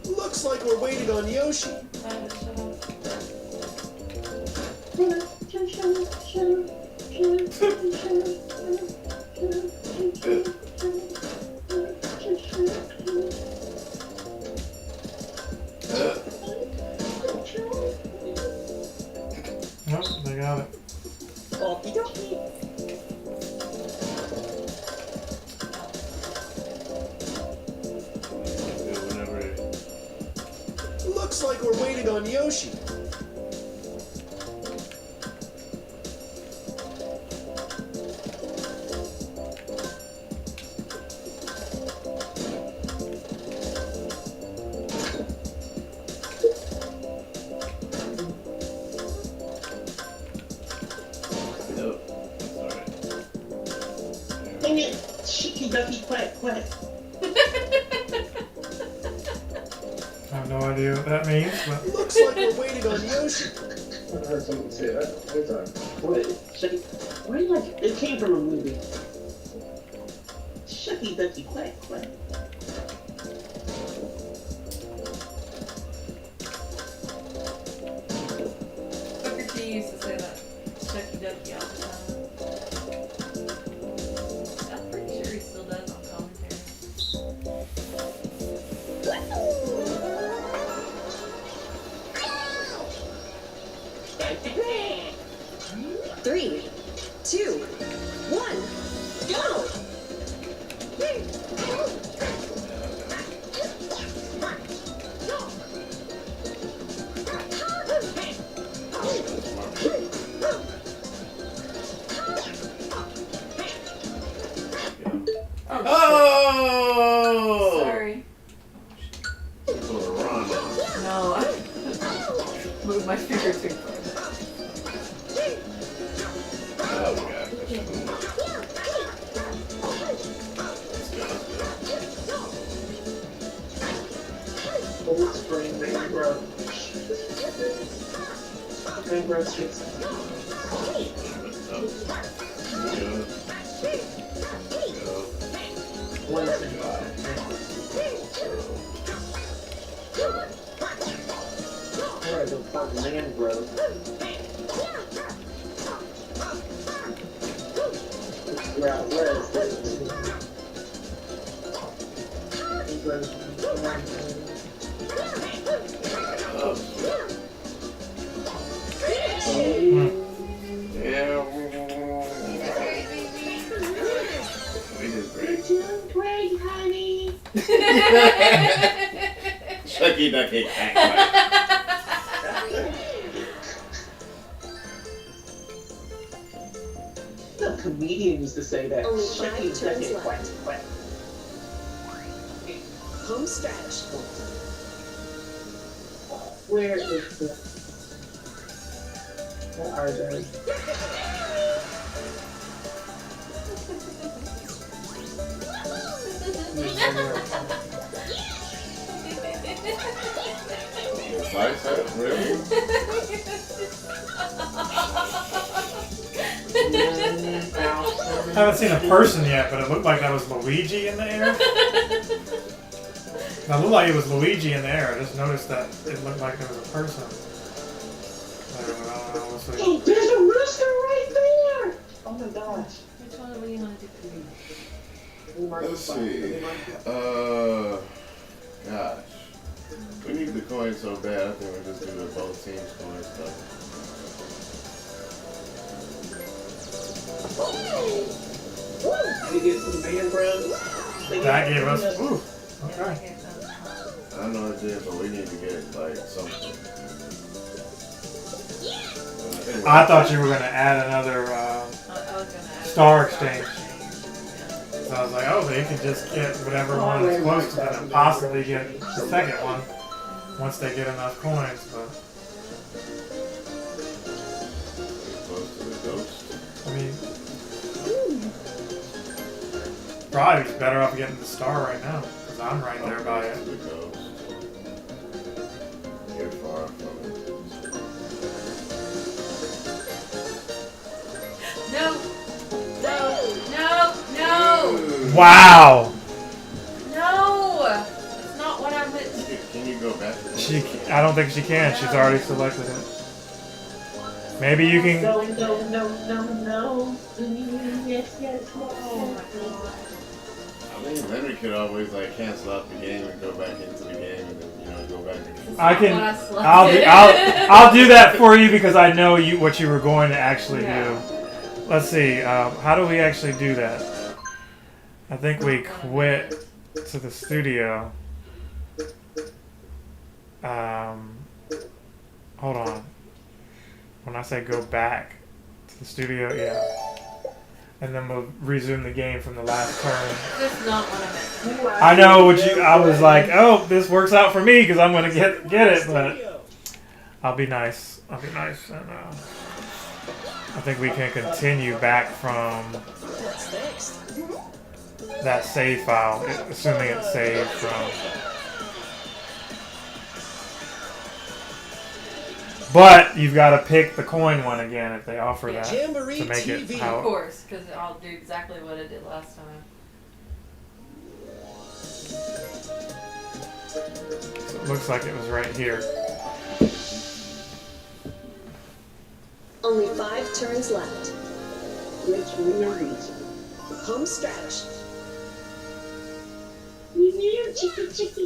Looks like we're waiting on Yoshi. Shut up. Nope, they got it. Okie dokie. Looks like we're waiting on Yoshi. Ducky quack quack. I have no idea what that means, but Looks like we're waiting on Yoshi. I heard someone say that one time. What? Shucky. Where did like it came from a movie? Shucky ducky quack quack. Booker T used to say that. Shucky Ducky all the time. I'm pretty sure he still does on commentary. Three, two, one, go! Oh! Sorry. Put a run on. No, I moved my finger too far. Oh, God. Old spring mangrove. Mangrove sticks. One thing. Alright, go find mangrove. Where is this? Yeah. We did great. Doing great, honey. Shucky ducky quack quack. The comedian used to say that. Only Shucky 5 turns ducky left. quack quack. Home stretch. Where is the? Where are they? Bicep, really? I haven't seen a person yet, but it looked like that was Luigi in the air. It looked like it was Luigi in the air. I just noticed that it looked like there was a person. I don't know, we'll see. Oh, there's a rooster right there! Oh my gosh. Which one do you want to do? Let's see. Gosh. We need the coins so bad. I think we'll just do the both teams coin stuff. Did you get some mangroves? That gave us. Ooh, okay. I know it did, but we need to get like something. Anyway. I thought you were going to add another I was gonna add Star Exchange. So I was like, oh, they can just get whatever one is close to them and possibly get the second one once they get enough coins. But Close to the ghost. I mean, probably better off getting the star right now because I'm right there by it. To the ghost. You're far from it. No! No! No! No! Wow. No! That's not what I meant. Can you go back to the I don't think she can. She's already selected it. Maybe you can. No, no, no, no, no. Yes, yes, Oh no. my god. I mean, then we could always like cancel out the game and go back into the game and then go back again. I can. What I selected. I'll do that for you because I know what you were going to actually do. Let's see. How do we actually do that? I think we quit to the studio. Hold on. When I say go back to the studio, yeah. And then we'll resume the game from the last turn. That's not what I meant. I know what you. I was like, oh, this works out for me because I'm gonna get it, but I'll be nice. I'll be nice, and I think we can continue back from. What's next? that save file, assuming it's saved from. But you've got to pick the coin one again if they offer that Jamboree to make it TV. how. Of course, because I'll do exactly what I did last time. So it looks like it was right here. Only 5 turns left. Which we are reaching. Home stretch.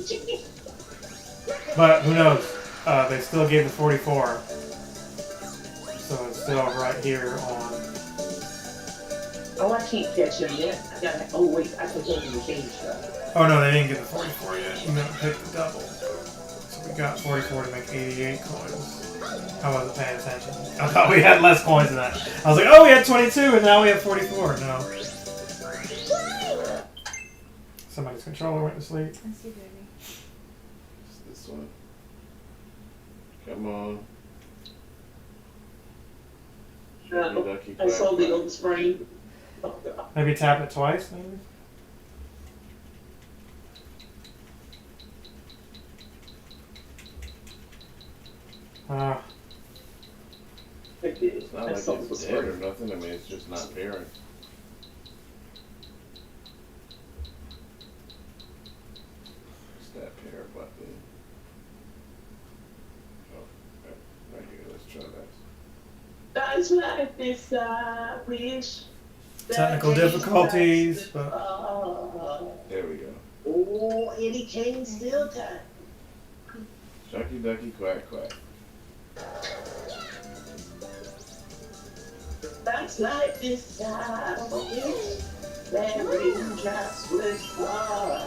Chicken. But who knows? They still gave the 44. So it's still right here on. Oh, I can't catch him yet. I gotta. Oh wait, I can catch him the change stuff. Oh no, they didn't get the 44 yet. You didn't pick the double. So we got 44 to make 88 coins. I wasn't paying attention. I thought we had less coins than that. I was like, oh, we had 22 and now we have 44. No. Somebody's controller went to sleep. I see, baby. It's this one. Come on. Ducky, I saw the old spring. Maybe tap it twice, maybe? Ah. It's not like it's dead or nothing. I mean, it's just not pairing. It's that pair button. Oh, right here. Let's try that. That's like this, I wish. Technical difficulties, but There we go. Oh, Eddie Kane still time. Shucky ducky quack quack. That's like this, I wish. That raindrops would fall.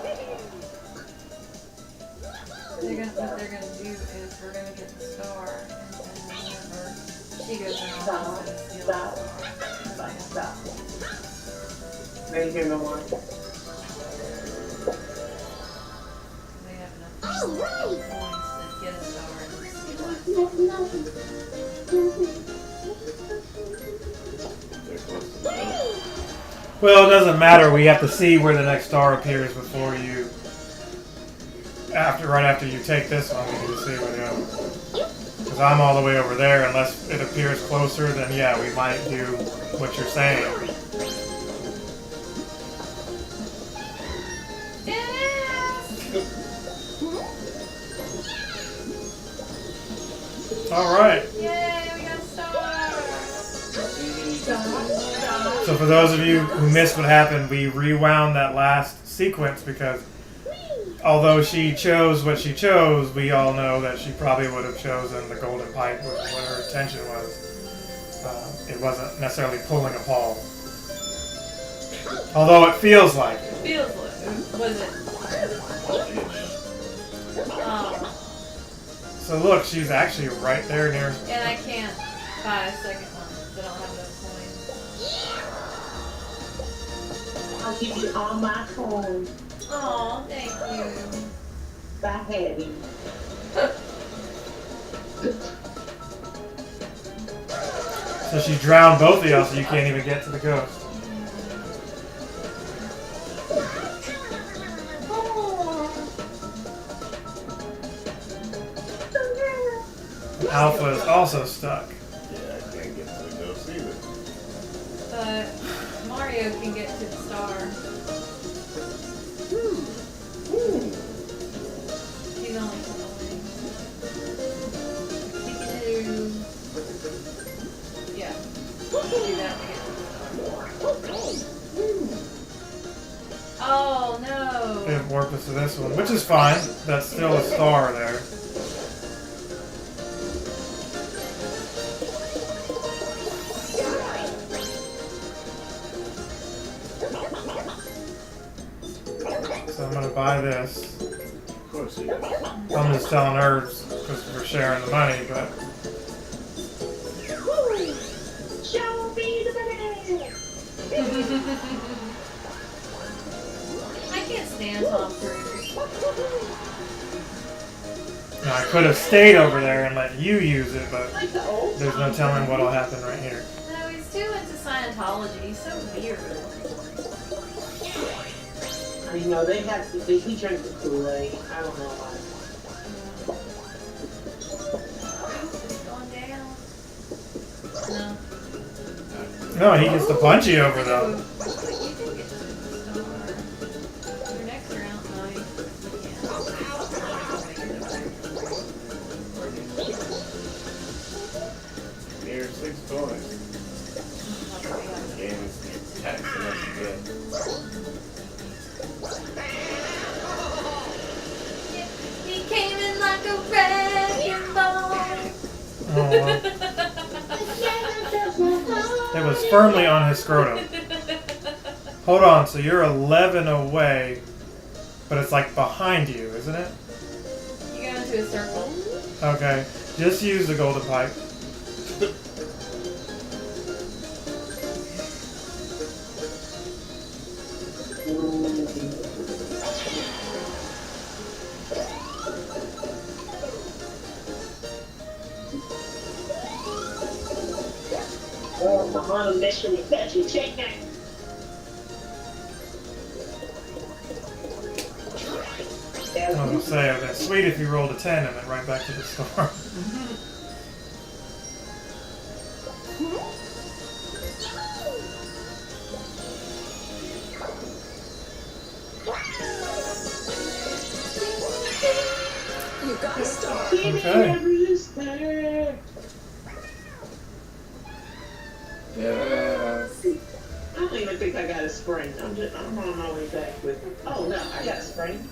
What they're gonna do is we're gonna get the star, and then whenever she goes in, I'll just steal the star. Stop. Ready here no more. They have enough coins to get a star and steal it. They're close to the middle. well, it doesn't matter. We have to see where the next star appears before you. Right after you take this one, we need to see where the other. Because I'm all the way over there. Unless it appears closer, then yeah, we might do what you're saying. All right. Yay, we got a star! So for those of you who missed what happened, we rewound that last sequence because although she chose what she chose, we all know that she probably would have chosen the golden pipe what her intention was. It wasn't necessarily pulling a Paul. Although it feels like it. Feels like was it? So look, she's actually right there near. And I can't buy a second one because I don't have those coins. I'll give you all my coins. Oh, thank you. I had him. So she drowned both of y'all, so you can't even get to the ghost. Alpha is also stuck. Yeah, I can't get to the ghost either. But Mario can get to the star. He's only a couple things. He can do. Yeah. Do that to get to the star. Oh no! It warped us to this one, which is fine. That's still a star there. So I'm gonna buy this. Of course he is. I'm just telling her because we're sharing the money, but Show me the money. I can't stand Tom Cruise. now, I could have stayed over there and let you use it, but Like the old there's no telling what'll happen right here. No, he's too into Scientology. He's so weird. You know, he drank the Kool-Aid. I don't know why. Going down. No. No, he gets to punch you over though. You can get to the star. Your next round, no, you can't. Near 6 toys. The game is taxing us again. He came in like a wrecking ball. Oh, well. It was firmly on his scrotum. Hold on, so you're 11 away, but it's like behind you, isn't it? You go into a circle. Okay, just use the golden pipe. Oh, my mom mission is that you check that. I was gonna say, it'd been sweet if you rolled a 10 and went right back to the store. You got a star. Okay. Yes. I don't even think I got a spring. I'm on my way back with. Oh no, I got a spring.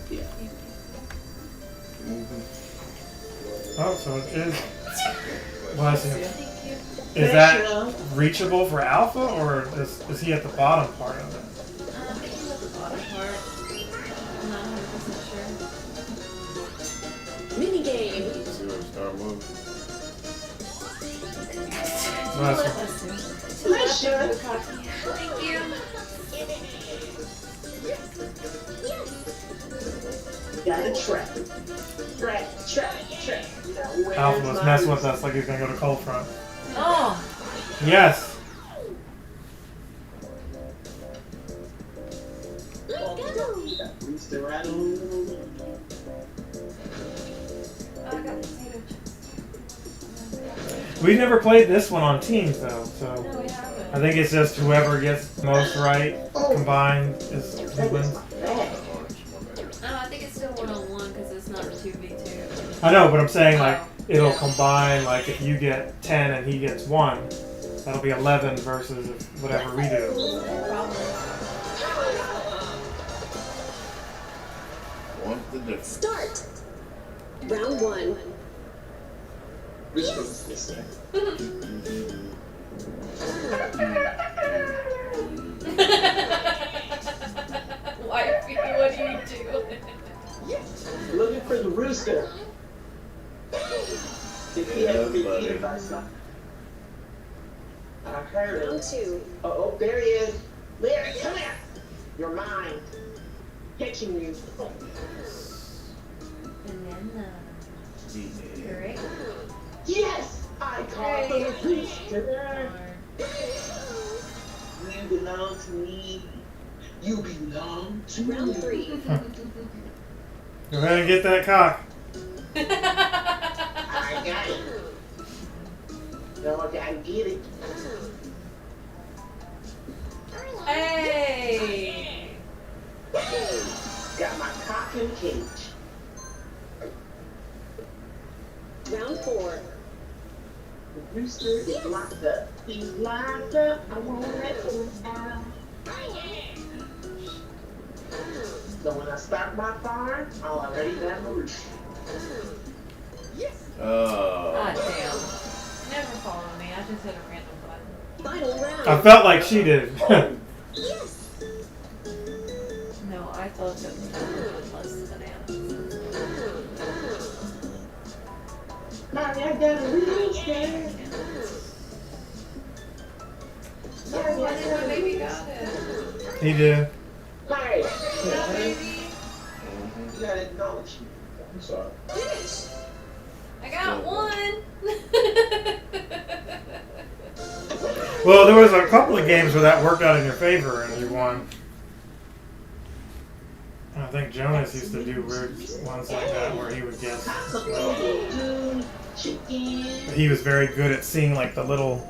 Yeah. Oh, so it is. Bless him. Thank you. Is that reachable for Alpha, or is he at the bottom part of it? I think he's at the bottom part. I'm not 100% sure. Mini game. See where we start moving. Bless him. Bless you. Thank you. Got a trap. Trap. Alpha was messing with us like he's gonna go to cold front. Oh. Yes. Rooster right on. I got potato chips. We never played this one on teams though, so No, we haven't. I think it's just whoever gets the most right combined is who wins. No, I think it's still 1-on-1 because it's not 2v2. I know, but I'm saying like it'll combine. Like if you get 10 and he gets 1, that'll be 11 versus whatever we do. What's the difference? Start. Round 1. Wifey, what are you doing? Looking for the rooster. If he hasn't been eaten by something. I heard him. Round 2. Oh, there he is. Larry, come here. You're mine. Catching you. Banana. Correct. Yes! I caught the rooster. You belong to me. You belong to me. Round 3. Go ahead and get that cock. I got it. No, I gotta get it. Hey! Got my cock in cage. Round 4. The rooster is locked up. He's locked up. I won't let him out. So when I start my farm, I'll already have a rooster. God damn. Never follow me. I just hit a random button. Final round. I felt like she did. Yes. No, I thought that was plus bananas. Mommy, I got a rooster. Mommy, I got a Baby rooster. got it. He did. Hey, Yeah, baby. you gotta acknowledge me. I'm sorry. Finish. I got one. Well, there was a couple of games where that worked out in your favor and you won. think Jonas used to do weird ones like that where he would guess. He was very good at seeing like the little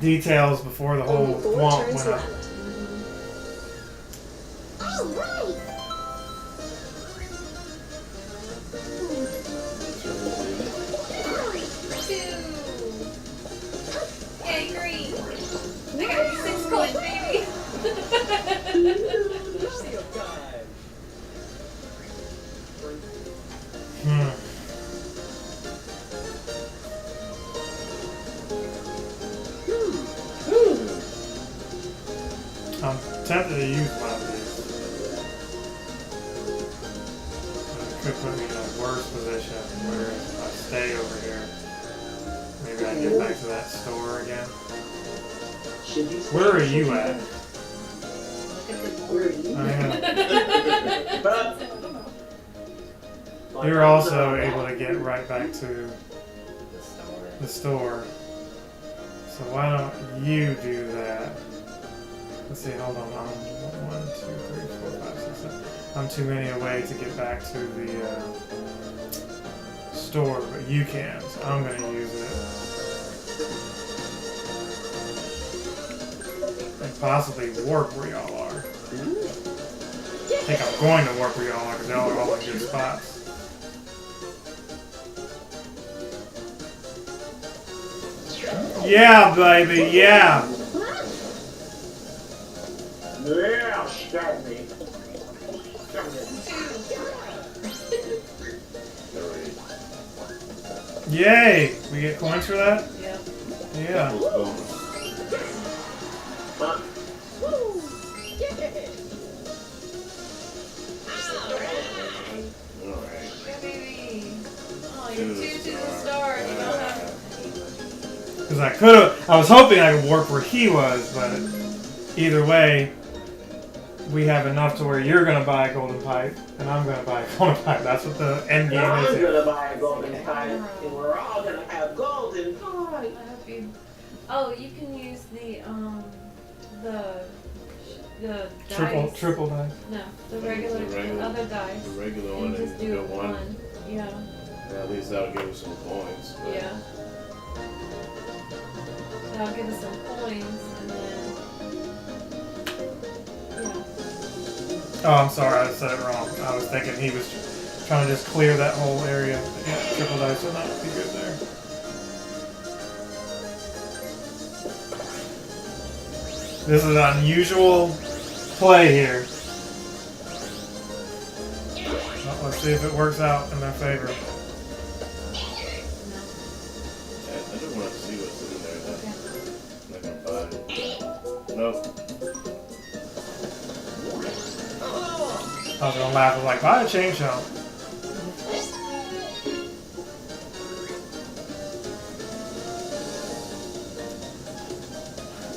details before the whole Only 4 womp turns went up. left. All right. Yay, green! I got you 6 coins, baby! I'm tempted to use one of these. It could put me in a worse position where if I stay over here, maybe I get back to that store again. Where are you at? Where are you? You're also able to get right back to the store. So why don't you do that? Let's see, hold on. I'm 1, 2, 3, 4, 5, 6, 7. I'm too many away to get back to the store, but you can, so I'm going to use it. And possibly warp where y'all are. I think I'm going to warp where y'all are because y'all are all in good spots. Yeah, baby, yeah. Yeah, stab me. Yay! We get coins for that? Yep. Yeah. Alright. Yeah, baby! Oh, you're 2 to the star and you don't have... Because I was hoping I could warp where he was, but either way, we have enough to where you're going to buy a golden pipe, and I'm going to buy a golden pipe. That's what the end game I'm is here. gonna buy a golden pipe, and we're all gonna have golden pipes. I hope you... Oh, you can use the dice. Triple dice. No, the regular, the other dice. The regular And one just and do the it one. one. Yeah. And at least that'll give us some coins. But Yeah. That'll give us some coins, and then... Yeah. Oh, I'm sorry, I said it wrong. I was thinking he was trying to just clear that whole area. Yeah, triple dice would not be good there. This is an unusual play here. Well, let's see if it works out in their favor. I just want to see what's in there. I'm not gonna find it. Nope. I was gonna laugh. I was like, buy a chain shell.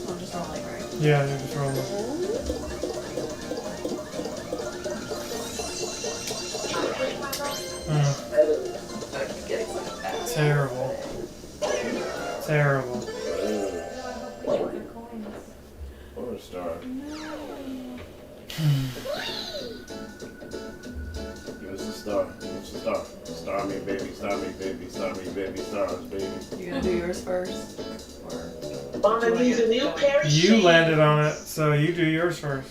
I'm just rolling, right? Yeah, you're just rolling. Terrible. Terrible. Or a star. Give us a star. Give us a star. Star me, baby. Star me, baby. Star me, baby. Stars, baby. You gonna do yours first? Or I'm gonna use a new pair of You shoes. landed on it, so you do yours first.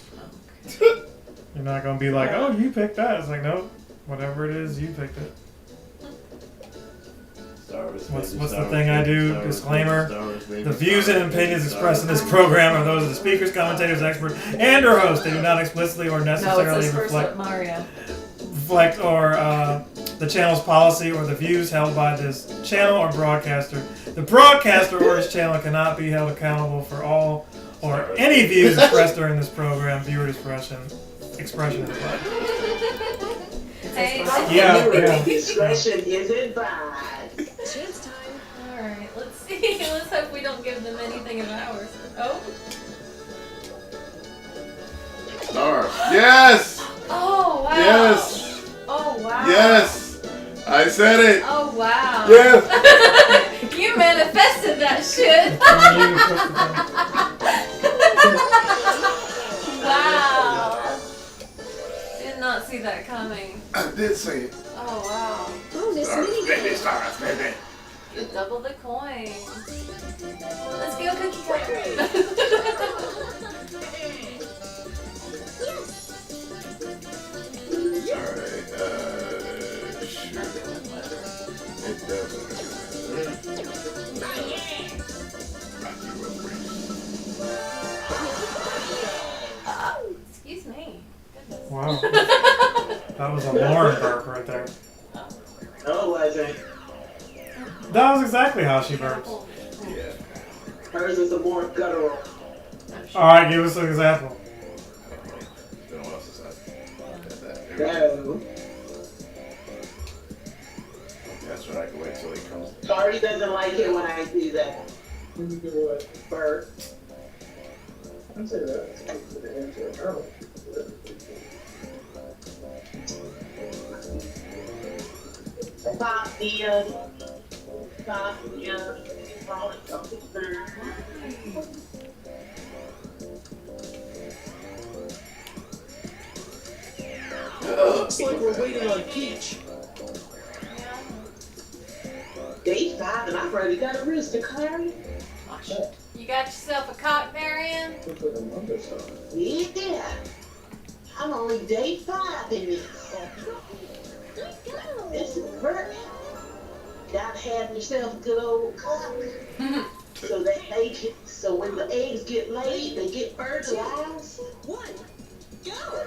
You're not gonna be like, oh, you picked that. It's like, nope. Whatever it is, you picked it. Stars, What's baby, the stars, thing I baby, do? stars, Disclaimer. baby, stars, baby, The views and stars, opinions baby, expressed in this stars. program are those of the speakers, commentators, experts, and or hosts. They do not explicitly or no, it necessarily says first reflect up Mario. the channel's policy or the views held by this channel or broadcaster. The broadcaster or his channel cannot be held accountable for all or any views expressed during this program. Viewer expression is allowed. Hey, Yeah, Viewer yeah. discretion is advised. Chance time. alright, let's see. Let's hope we don't give them anything of ours. Oh. Stars. Yes! Oh, wow. Yes! Oh, wow. Yes! I said it! Oh, wow. Yes! You manifested that shit. Wow. Did not see see that coming. I did see it. Oh wow. Bonus Stars, baby, minigame. stars, baby. You double the coin. Let's go, Cookie Cutter. Alright, shoot. It doesn't matter. Rocky Road Race. Excuse me. Goodness. Wow. That was a Lauren burp right there. No, it wasn't. That was exactly how she burps. Yeah. Hers is a more guttural. Alright, give us an example. Don't know what else to say. No. That's what I can wait till he comes. Sorry doesn't like it when I do that. Bird. I'd say that's good for the answer. Pop the, call it something. Looks like we're waiting on Peach. Day 5 and I've already got a rooster, Clary. You got yourself a cock, Marion? Yeah. I'm only day 5 in this. This is perfect. Gotta have yourself a good old cock. So that they get, so when the eggs get laid, they get fertilized. One. Go.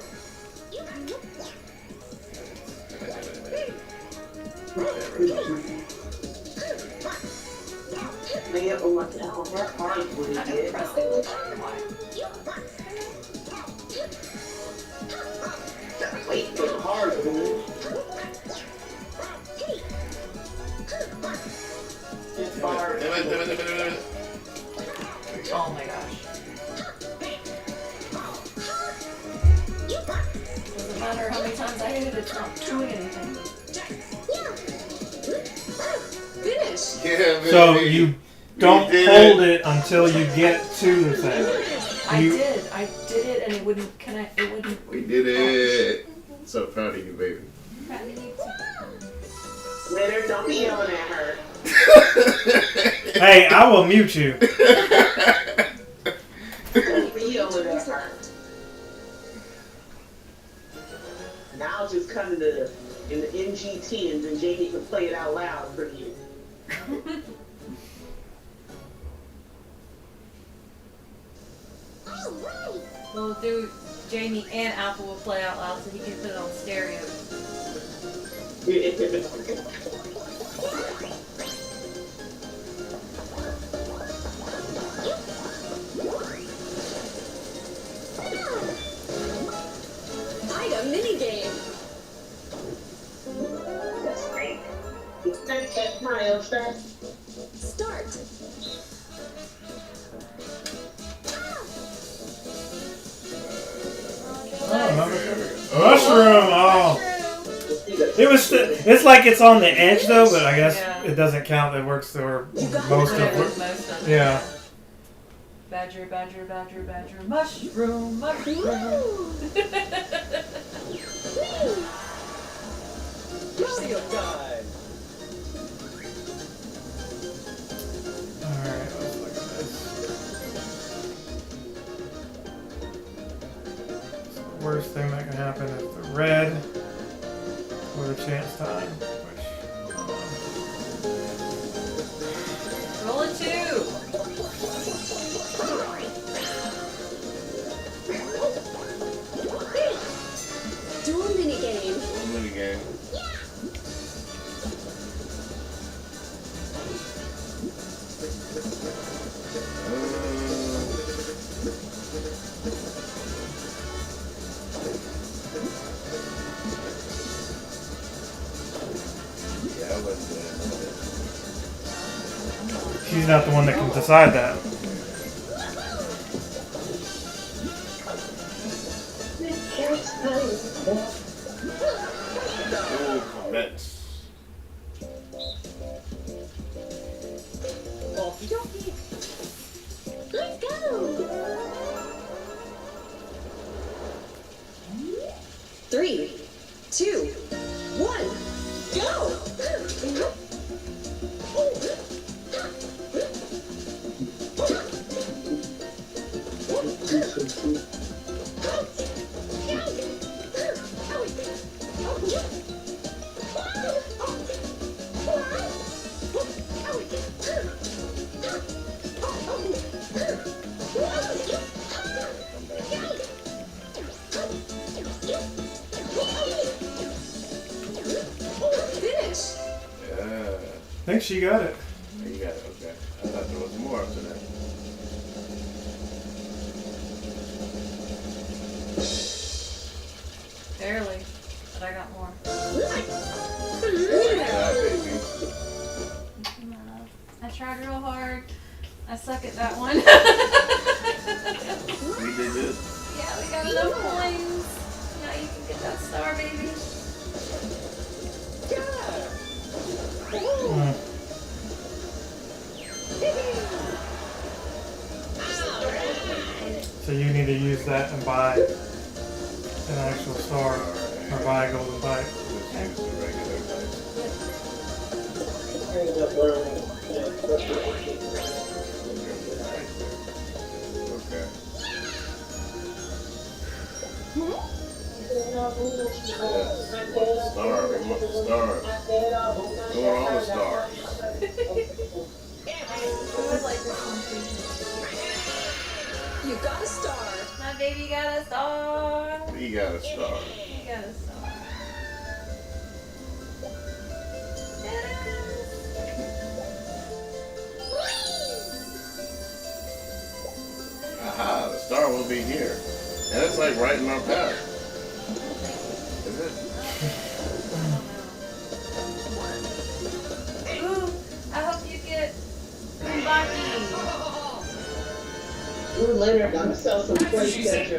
They have a look at how that hard we I'm get. impressed they look Wait for the hard one. It's hard. Oh my gosh. Doesn't matter how many times I hit it, it's not doing anything. Finish. Yeah, baby. So you don't did hold it until you get to the thing. I You- did it and it wouldn't connect, it wouldn't. We did it. So proud of you, baby. Winner, don't be yelling at her. Hey, I will mute you. Don't be yelling at her. Now I'll just come in the MGT and then Jamie can play it out loud for you. We'll do Jamie and Apple will play out loud so he can put it on stereo. Item minigame. That's great. That's my old stuff. Start. Mushroom. Oh, it was. It's like it's on the edge though, but I guess Yeah. it doesn't count. It works for You got most it. Whatever, of. most of it. Yeah. Badger, badger, badger, badger, mushroom, mushroom. Mario time. Alright, let's look at this. So the worst thing that can happen is the red or the chance time. Which, Roll a 2. Dual minigame. One minute game. Yeah, I wasn't doing it. she's not the one that can decide that. Dual commence. Okie dokie. Let's go. 3. 2, 1, go! Finish! Yeah. I think she got it. You got it, okay. I thought there was more after that. Barely, but I got more. Yeah, baby. I tried real hard. I suck at that one. We did good. Yeah, we got enough coins. Now you can get that star, baby. So you need to use that and buy an actual star or buy a golden pipe. Let's use the regular Okay. Star, we want the stars. We want all the stars. I would like this one too. You got a star. My baby got a star. We got a star. He got a star. Aha, the star will be here. And it's like right in our path. Is it? Ooh, I hope you get Mbaki. Ooh, Leonard, I'm gonna sell some PlayStation.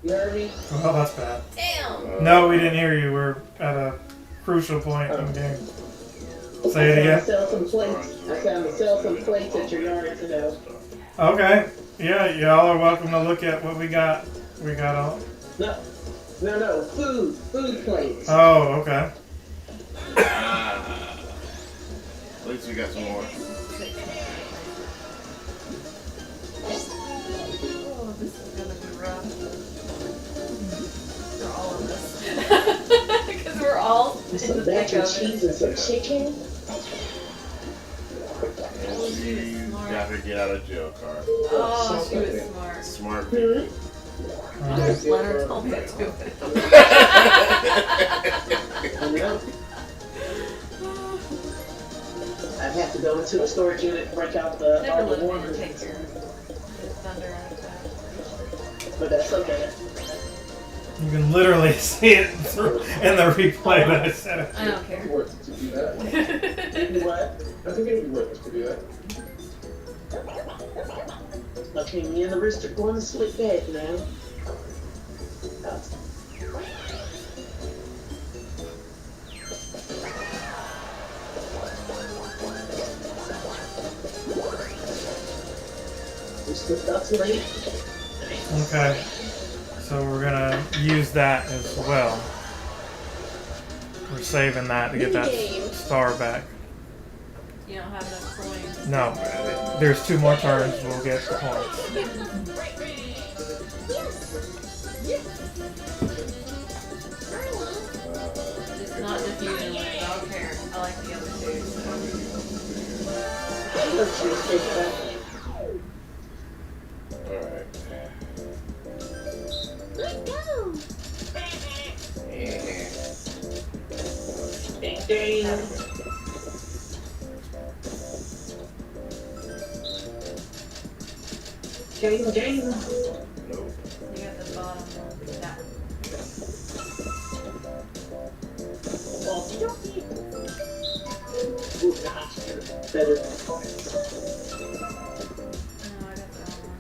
You heard me? Well, that's bad. Damn. No, we didn't hear you. We're at a crucial point in the game. Say it again. I said I'm gonna sell some plates at your yard today. Okay. Yeah, y'all are welcome to look at what we got. We got all. No, food plates. Oh, okay. Ah. At least we got some more. Oh, this is gonna be rough. For all of us. Because we're all in Some the thick mac and of it. cheese and some chicken. And she got her get out of jail card. Oh, she was smart. Smart people. Leonard told me to do it. I know. I'd have to go into a storage unit and break out all Never the let me warmers. take your thunder out of that. But that's okay. You can literally see it in the replay that I said it. I don't care. It'd be worth it to do that. What? I think it'd be worth it to do that. Okay, me and the rooster going to sleep bed now. That's late. Okay. So we're gonna use that as well. We're saving that to get that star back. You don't have enough coins. No. There's 2 more turns, we'll get the points. It's not diffusing with it. I don't care. I like the other two. Alright. Let's go! Yeah. Game. Nope. You got the bottom one. That one. Ooh, gosh, better than points. No, I got the wrong one.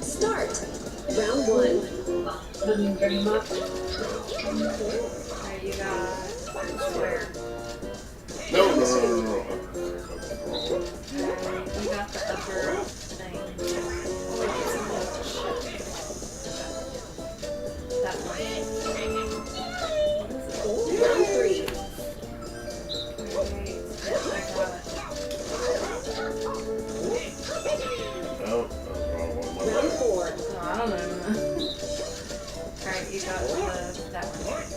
Start! Round 1. Are you Alright, we got the upper thing. That one. Round 3. Alright, yes, I got it. Oh, that's the wrong one. Round 4. Oh, I don't know. Alright, you got that one.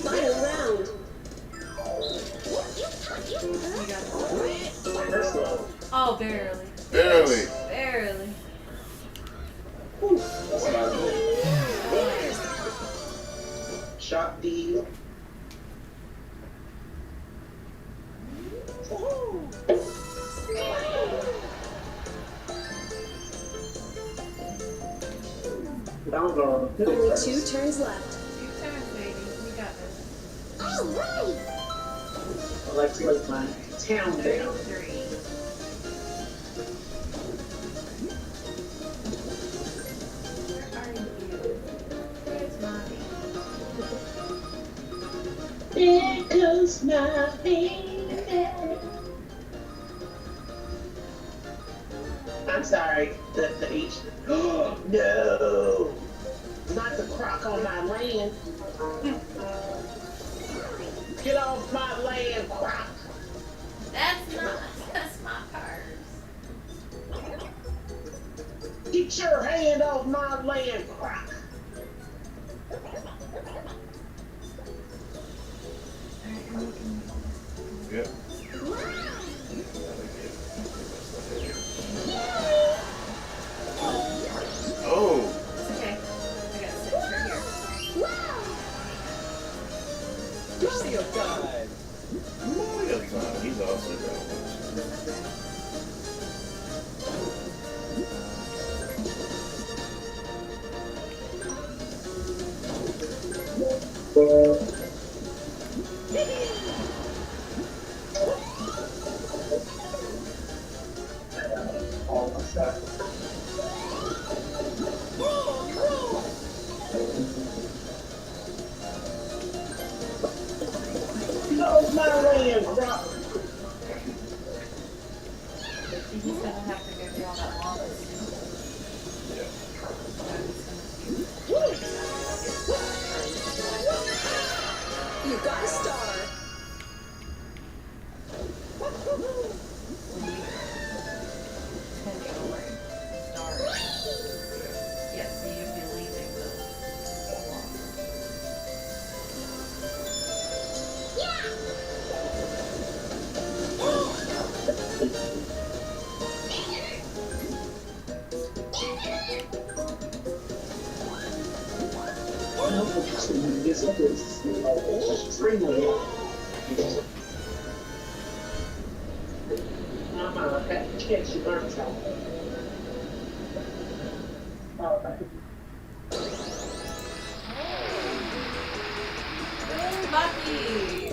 Final round. You got First level. Oh, barely. Barely. Barely. That's not good. Shot D. Down go. Only 2 turns left. 2 turns, baby. You got this. Alright. I like to let my town down. 3. Where are you? Where's mommy? There goes my baby. I'm sorry, the H. Oh, no! Not the croc on my land. Get off my land, croc! That's my purse. Get your hand off my land, croc! Yep. Oh. It's okay. I got 6 right here. Mario time. Mario time. He's also got one. Get off my land, croc! He's gonna have to go through all that lava soon. You got a star. Yes, so you'd be leaving the This is extremely Mama, catch your arms out. Alright. Bucky!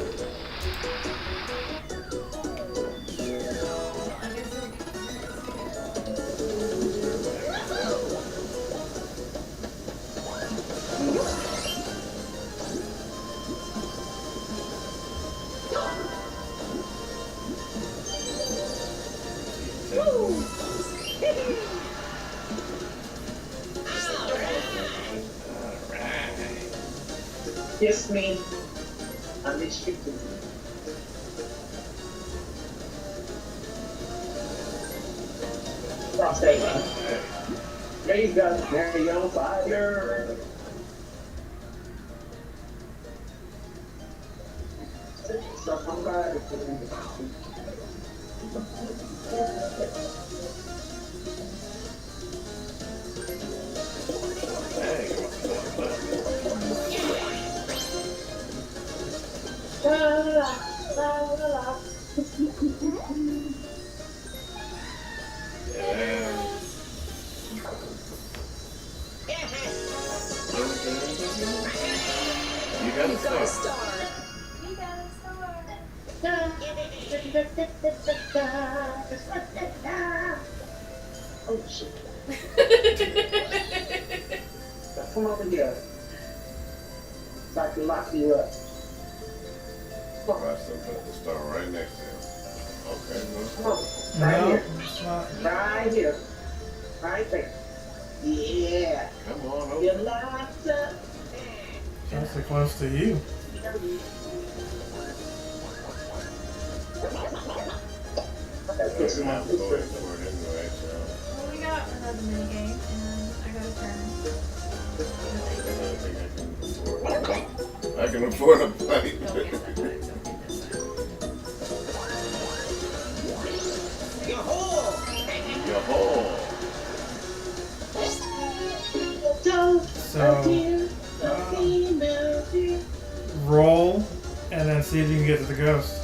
Kiss me. I miss you too. Prostate. There you go. There you go. Fire. Stuff on fire. You got a You got a star. star. We got a star. Oh shit. Come over here. So I can lock you up. Watch them put the star right next to him. Okay, Come well, on. Right No, here. it's not. Right here. Right there. Yeah. come on You're over. locked up. That's so close to you. We're gonna have to go in for it anyway, so. Well, we got another mini game, and I got a turn. I don't think I can afford. I can afford a plate. Don't get that back. Don't get this back. Yo-ho! Yo-ho! Don't So appear, appear. roll and then see if you can get to the ghost.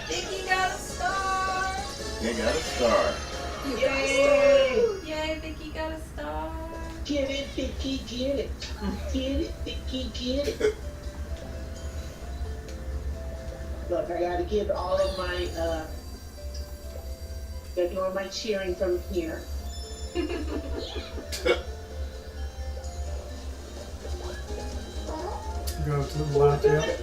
Vicky got a star! They got a star. Yay! Yay, Vicky got a star! Get it, Vicky, get it. Get it, Vicky, get it. Look, I gotta give all of my, gotta do all my cheering from here. Go to the left, yeah.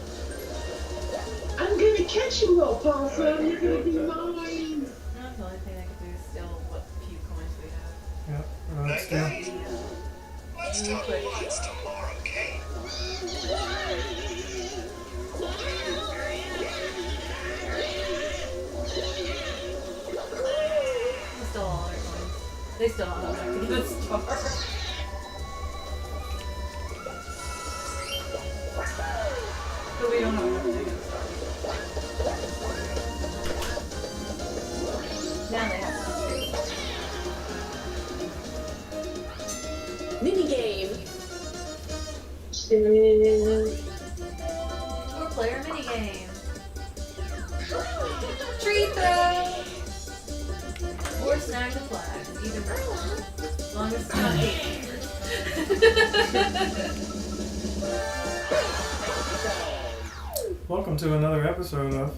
I'm gonna catch you, little possum. You're gonna be mine. That's the only thing I can do is steal what few coins we have. Yep. Right, still. Let's talk once tomorrow, okay? They stole all our coins. They still don't know how to get a star. But we don't know how to get a star. Now they have to Mini game. Four-player minigame. Tree throw! Or snag the flag. Either way. As long as it's not 8 Welcome to another episode of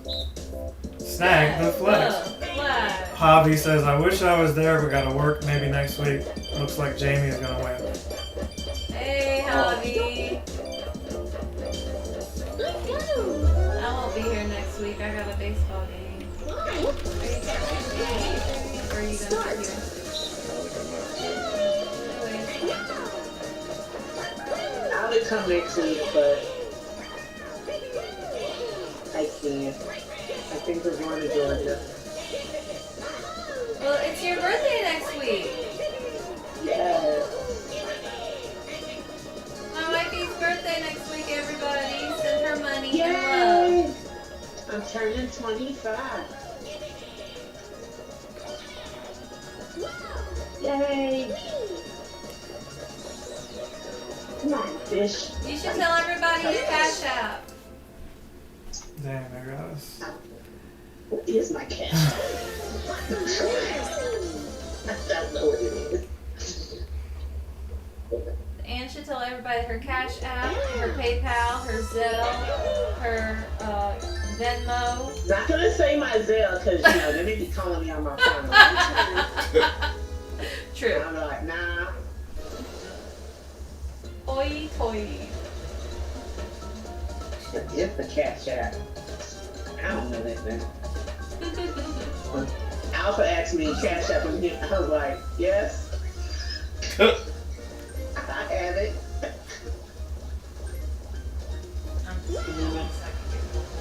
Snag the Flex. Flag. Hobby says, I wish I was there, but gotta work maybe next week. Looks like Jamie is gonna win. Hey, Hobby. I won't be here next week. I got a baseball game. Are you coming? Or are you gonna be here? I would come next week, but I can't. I think we're going to Georgia. Well, it's your birthday next week. Yes. My wifey's birthday next week, everybody. Send her money and Yay! love. I'm turning 25. Yay! Come on, fish. You should tell everybody your cash app. Damn, they got us. What is my cash? I don't know what it is. Anne should tell everybody her cash app, her PayPal, her Zelle, her Venmo. Not gonna say my Zelle because you know they may be calling me on my phone. True. I'm like, nah. Oi toy. It's the cash app. I don't know that thing. When Alpha asked me cash app and I was like, yes. I have it.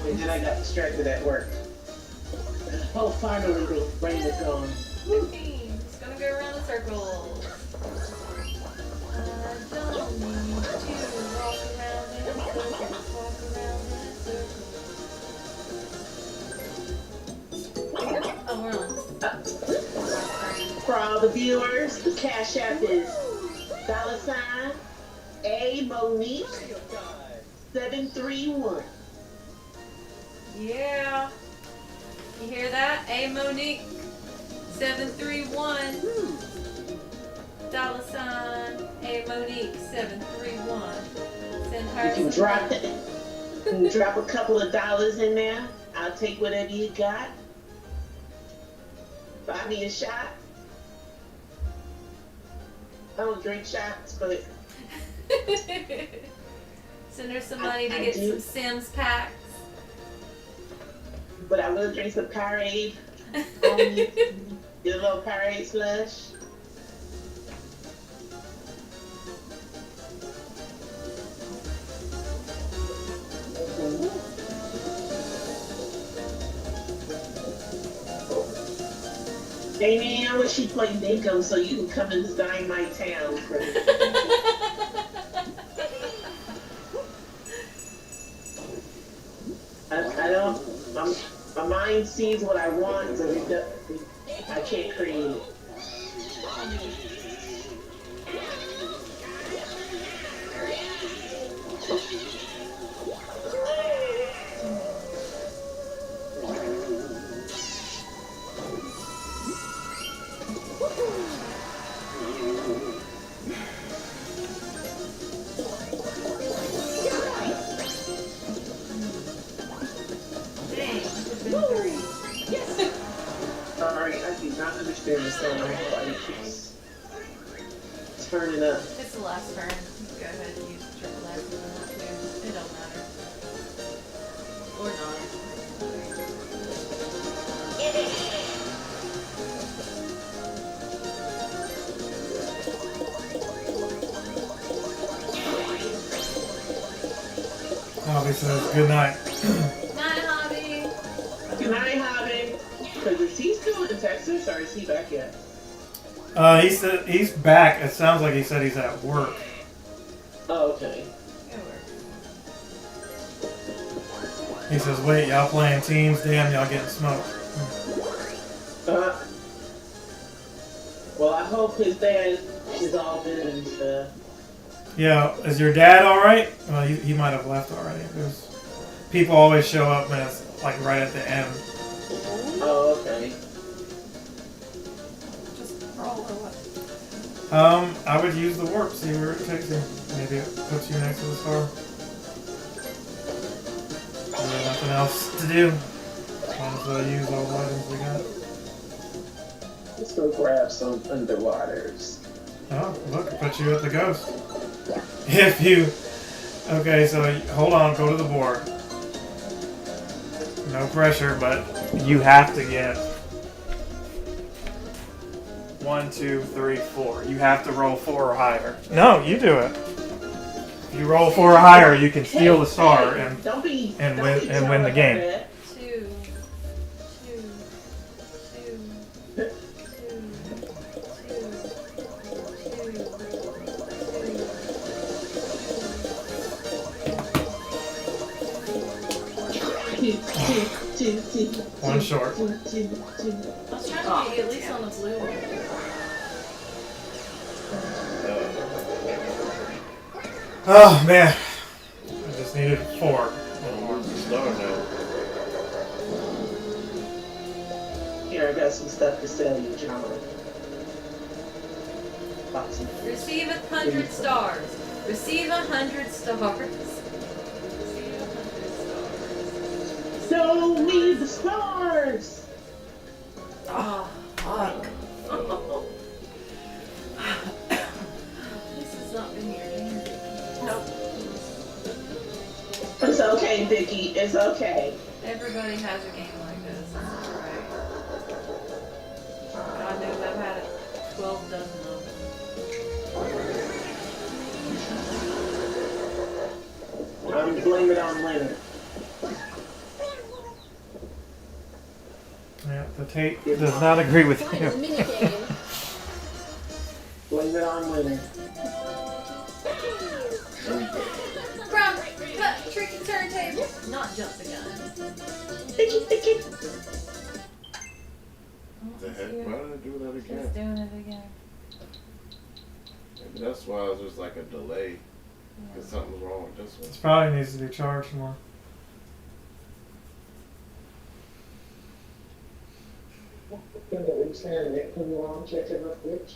And then I got distracted at work. Oh, finally the rain is gone. Just gonna go around the circle. I don't need to walk around in circles, walk around in circles. Oh, we're on. For all the viewers, the cash app is $A Monique 731. Yeah. You hear that? A Monique 731. $A Monique can drop it. You can drop a couple of dollars in there. I'll take whatever you got. Buy me a shot. I don't drink shots, but Send her some money to I get do. some Sims packs. I will drink some Powerade. Get a little Powerade slush. Amy, I wish you played Dinko so you can come and dine my town. I don't. My mind sees what I want, but I can't create it. Sorry, I do not understand the sound of why it keeps turning up. It's the last turn. You can go ahead and use the triple X if you want to. It don't matter. Or not. Hobby says good night. Night, Hobby. Good night, Hobby. Because is he still in Texas or is he back yet? He said he's back. It sounds like he said he's at work. Oh, okay. He says, wait, y'all playing teams? Damn, y'all getting smoked. Well, I hope his dad is all good and stuff. Yeah, is your dad alright? Well, he might have left already. There's people always show up when it's like right at the end. Oh, okay. Just roll or what? I would use the warp, see where it takes you. Maybe it puts you next to the star. There's nothing else to do. Might as well use all the items we got. Let's go grab some underwaters. Oh, look, it puts you at the ghost. If you... Okay, so hold on, go to the board. No pressure, but you have to get 1, 2, 3, 4. You have to roll 4 or higher. No, you do it. If you roll 4 or higher, you can steal the star and win the game. Two. One short. I was trying to get you at least on the blue one. Oh, man. I just needed 4. Where's the star now? Here, I got some stuff to sell you, John. Receive 100 stars. Receive 100 stars. Show me the stars! Oh, fuck. This has not been your game. Nope. It's okay, Vicky. It's okay. Everybody has a game like this. It's alright. God knows I've had 12 dozen of them. I'm blame it on Leonard. Yeah, the tape does not agree with you. Blame it on Leonard. Brown, cut, tricky turntable. Not jump the gun. Vicky. The heck? Why did I do that again? Just doing it again. Maybe that's why it's just like a delay. Because something's wrong with this one. This probably needs to be charged more. Can you stand it? Can you check it real quick?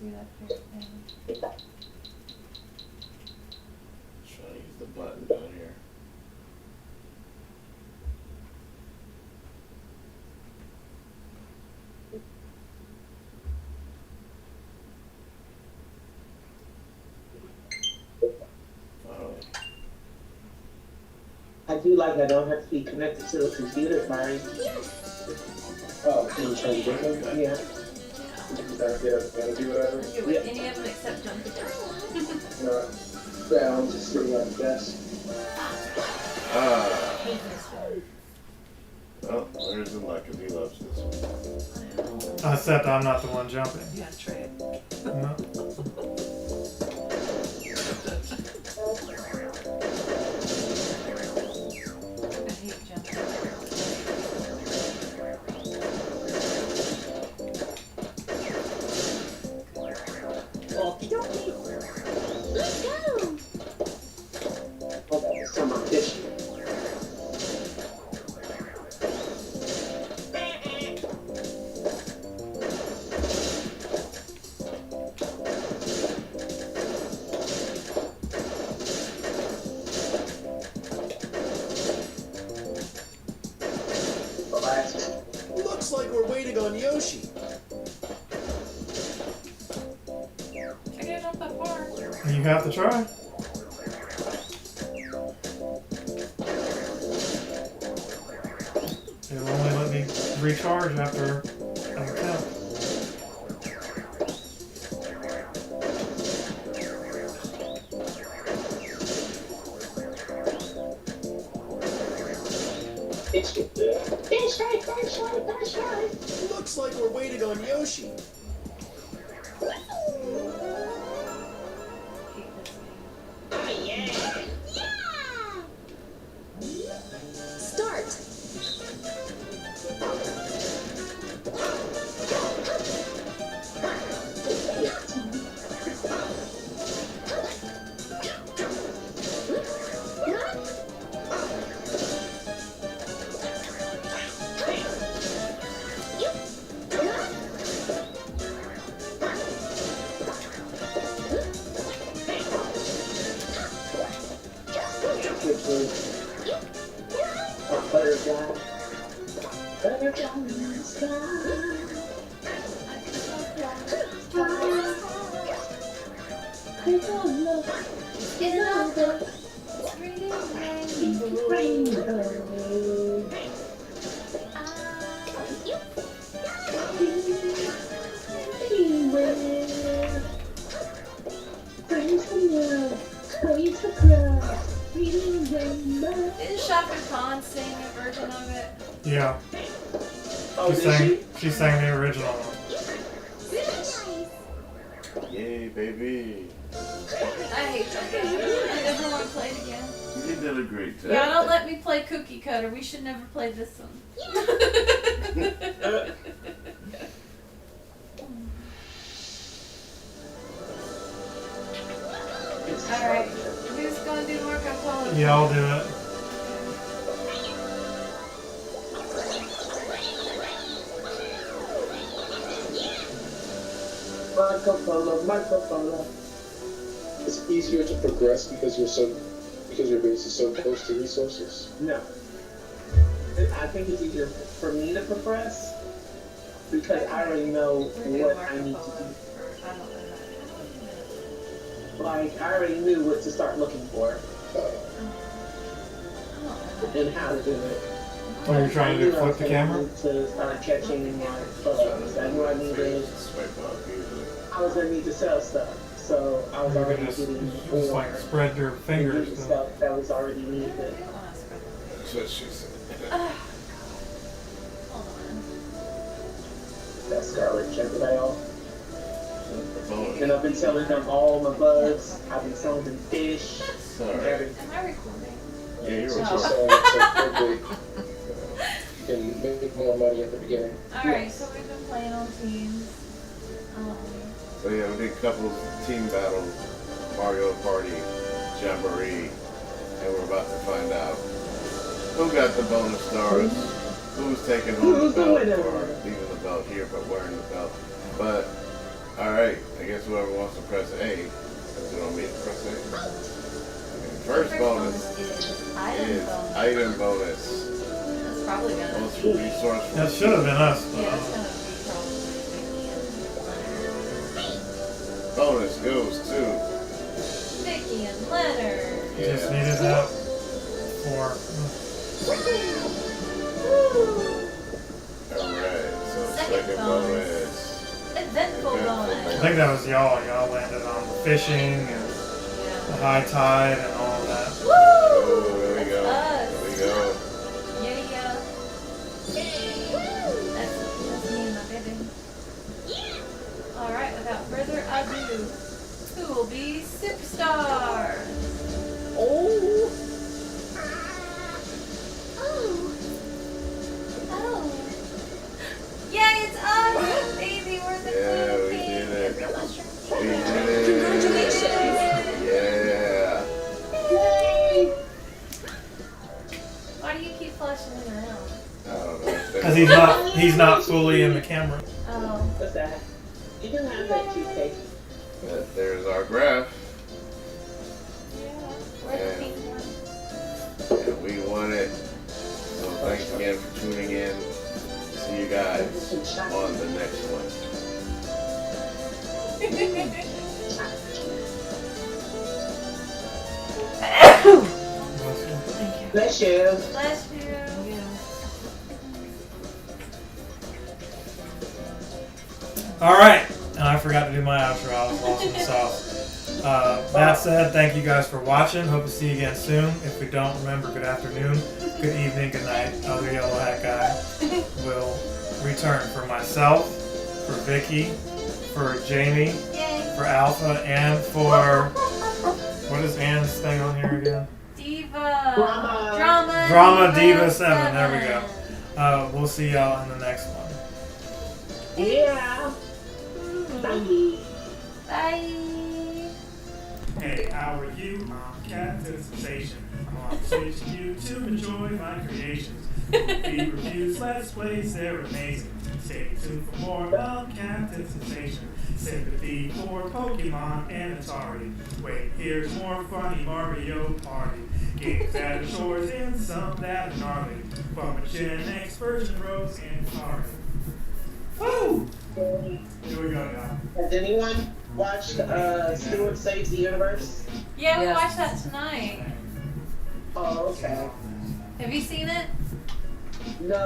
do that here. And Trying to use the button down here. I do like I don't have to be connected to a computer, sorry. Oh, can you change them? Yeah. You gotta get up and do whatever. do with any of them except jumping. No, I'm just sitting at the desk. Oh, there's the luck if he loves this one. Except I'm not the one jumping. You gotta trade. No. I hate jumping. Let's go. Oh, that was some audition. Looks like we're waiting on Yoshi. I can't jump that far. You have to try. It'll only let me recharge after an attempt. Looks like we're waiting on Yoshi. Start. Didn't Shaka Khan sing a version of it? Yeah. Oh, She did sang, she sang the original one. Yay, baby. I hate that game. I never want to play it again. You did a great job. Yeah, don't let me play Cookie Cutter. We should never play this one. Alright, who's gonna do Marco Polo? Yeah, I'll do it. Marco Polo. It's easier to progress because your base is so close to resources. No. I think it's easier for me to progress because I already know what I need to do. I don't know that. Like, I already knew what to start looking for and how to do it. What are you trying to do? Flip the camera? To start catching like bugs. I knew I needed. Swipe up usually. I was gonna need to sell stuff, so I was You already can just getting like more spread your and fingers. getting To, stuff that was already needed. That's what she said. Hold on. That Scarlet Crocodile. The bonus. And I've been selling them all my bugs. I've been selling them fish and Sorry. everything. Am I recording? Yeah, you're Since right. you're selling it so quickly, you can make more money at the beginning. Alright, so we've been playing on teams. So yeah, we did a couple of team battles, Mario Party, Jamboree, and we're about to find out who got the bonus stars, who's taking home the Who's the belt, winner? or leaving the belt here but wearing the belt. But Alright, I guess whoever wants to press A, you want me to press A? First bonus is is item bonus. That's probably gonna Most be. resourceful. That should have been us. Yeah, it's gonna be probably Bonus goes to. Vicky and Leonard. Yeah. Just needed that for. Alright, so Second second bonus. bonus. Eventful I bonus. think that was y'all. Y'all landed on the fishing and the Yeah. high tide and all of that. Woo! Oh, there we go. That's us. There we go. Yeah. That's me and my baby. Alright, without further ado, who will be superstar? Oh. Yay, it's us! Baby, we're the Yeah, we queen. did it. The mushroom We king. did it. Congratulations. Yeah. Why do you keep flashing him around? I don't know. Because he's not fully in the camera. Oh. What's that? You can have that toothpaste. There's our graph. Yeah. Where's the pink one? And we won it. So thanks again for tuning in. See you guys on the next one. Bless you. Bless you. All right, and I forgot to do my outro. I was lost in the sauce. That said, thank you guys for watching. Hope to see you again soon. If we don't, remember, good afternoon, good evening, good night. Other yellow hat guy will return for myself, for Vicky, for Jamie, Yay. for Alpha, and for what is Anne's thing on here again? Diva. Drama. Drama Diva 7. There we go. We'll see y'all in the next one. Yeah. Bye. Bye. Hey, how are you? I'm Captain Sensation. I'm on stage to you to enjoy my creations. Movie reviews, let's plays, they're amazing. Stay tuned for more of Captain Sensation. Sympathy for Pokemon and Atari. Wait, here's more funny Mario Party. Games that are short and some that are gnarly. From a Gen X version, Rose and Atari. Woo! Here we go, y'all. Has anyone watched Stuart Saves the Universe? Yeah, we Yes. watched that tonight. Oh, okay. Have you seen it? No.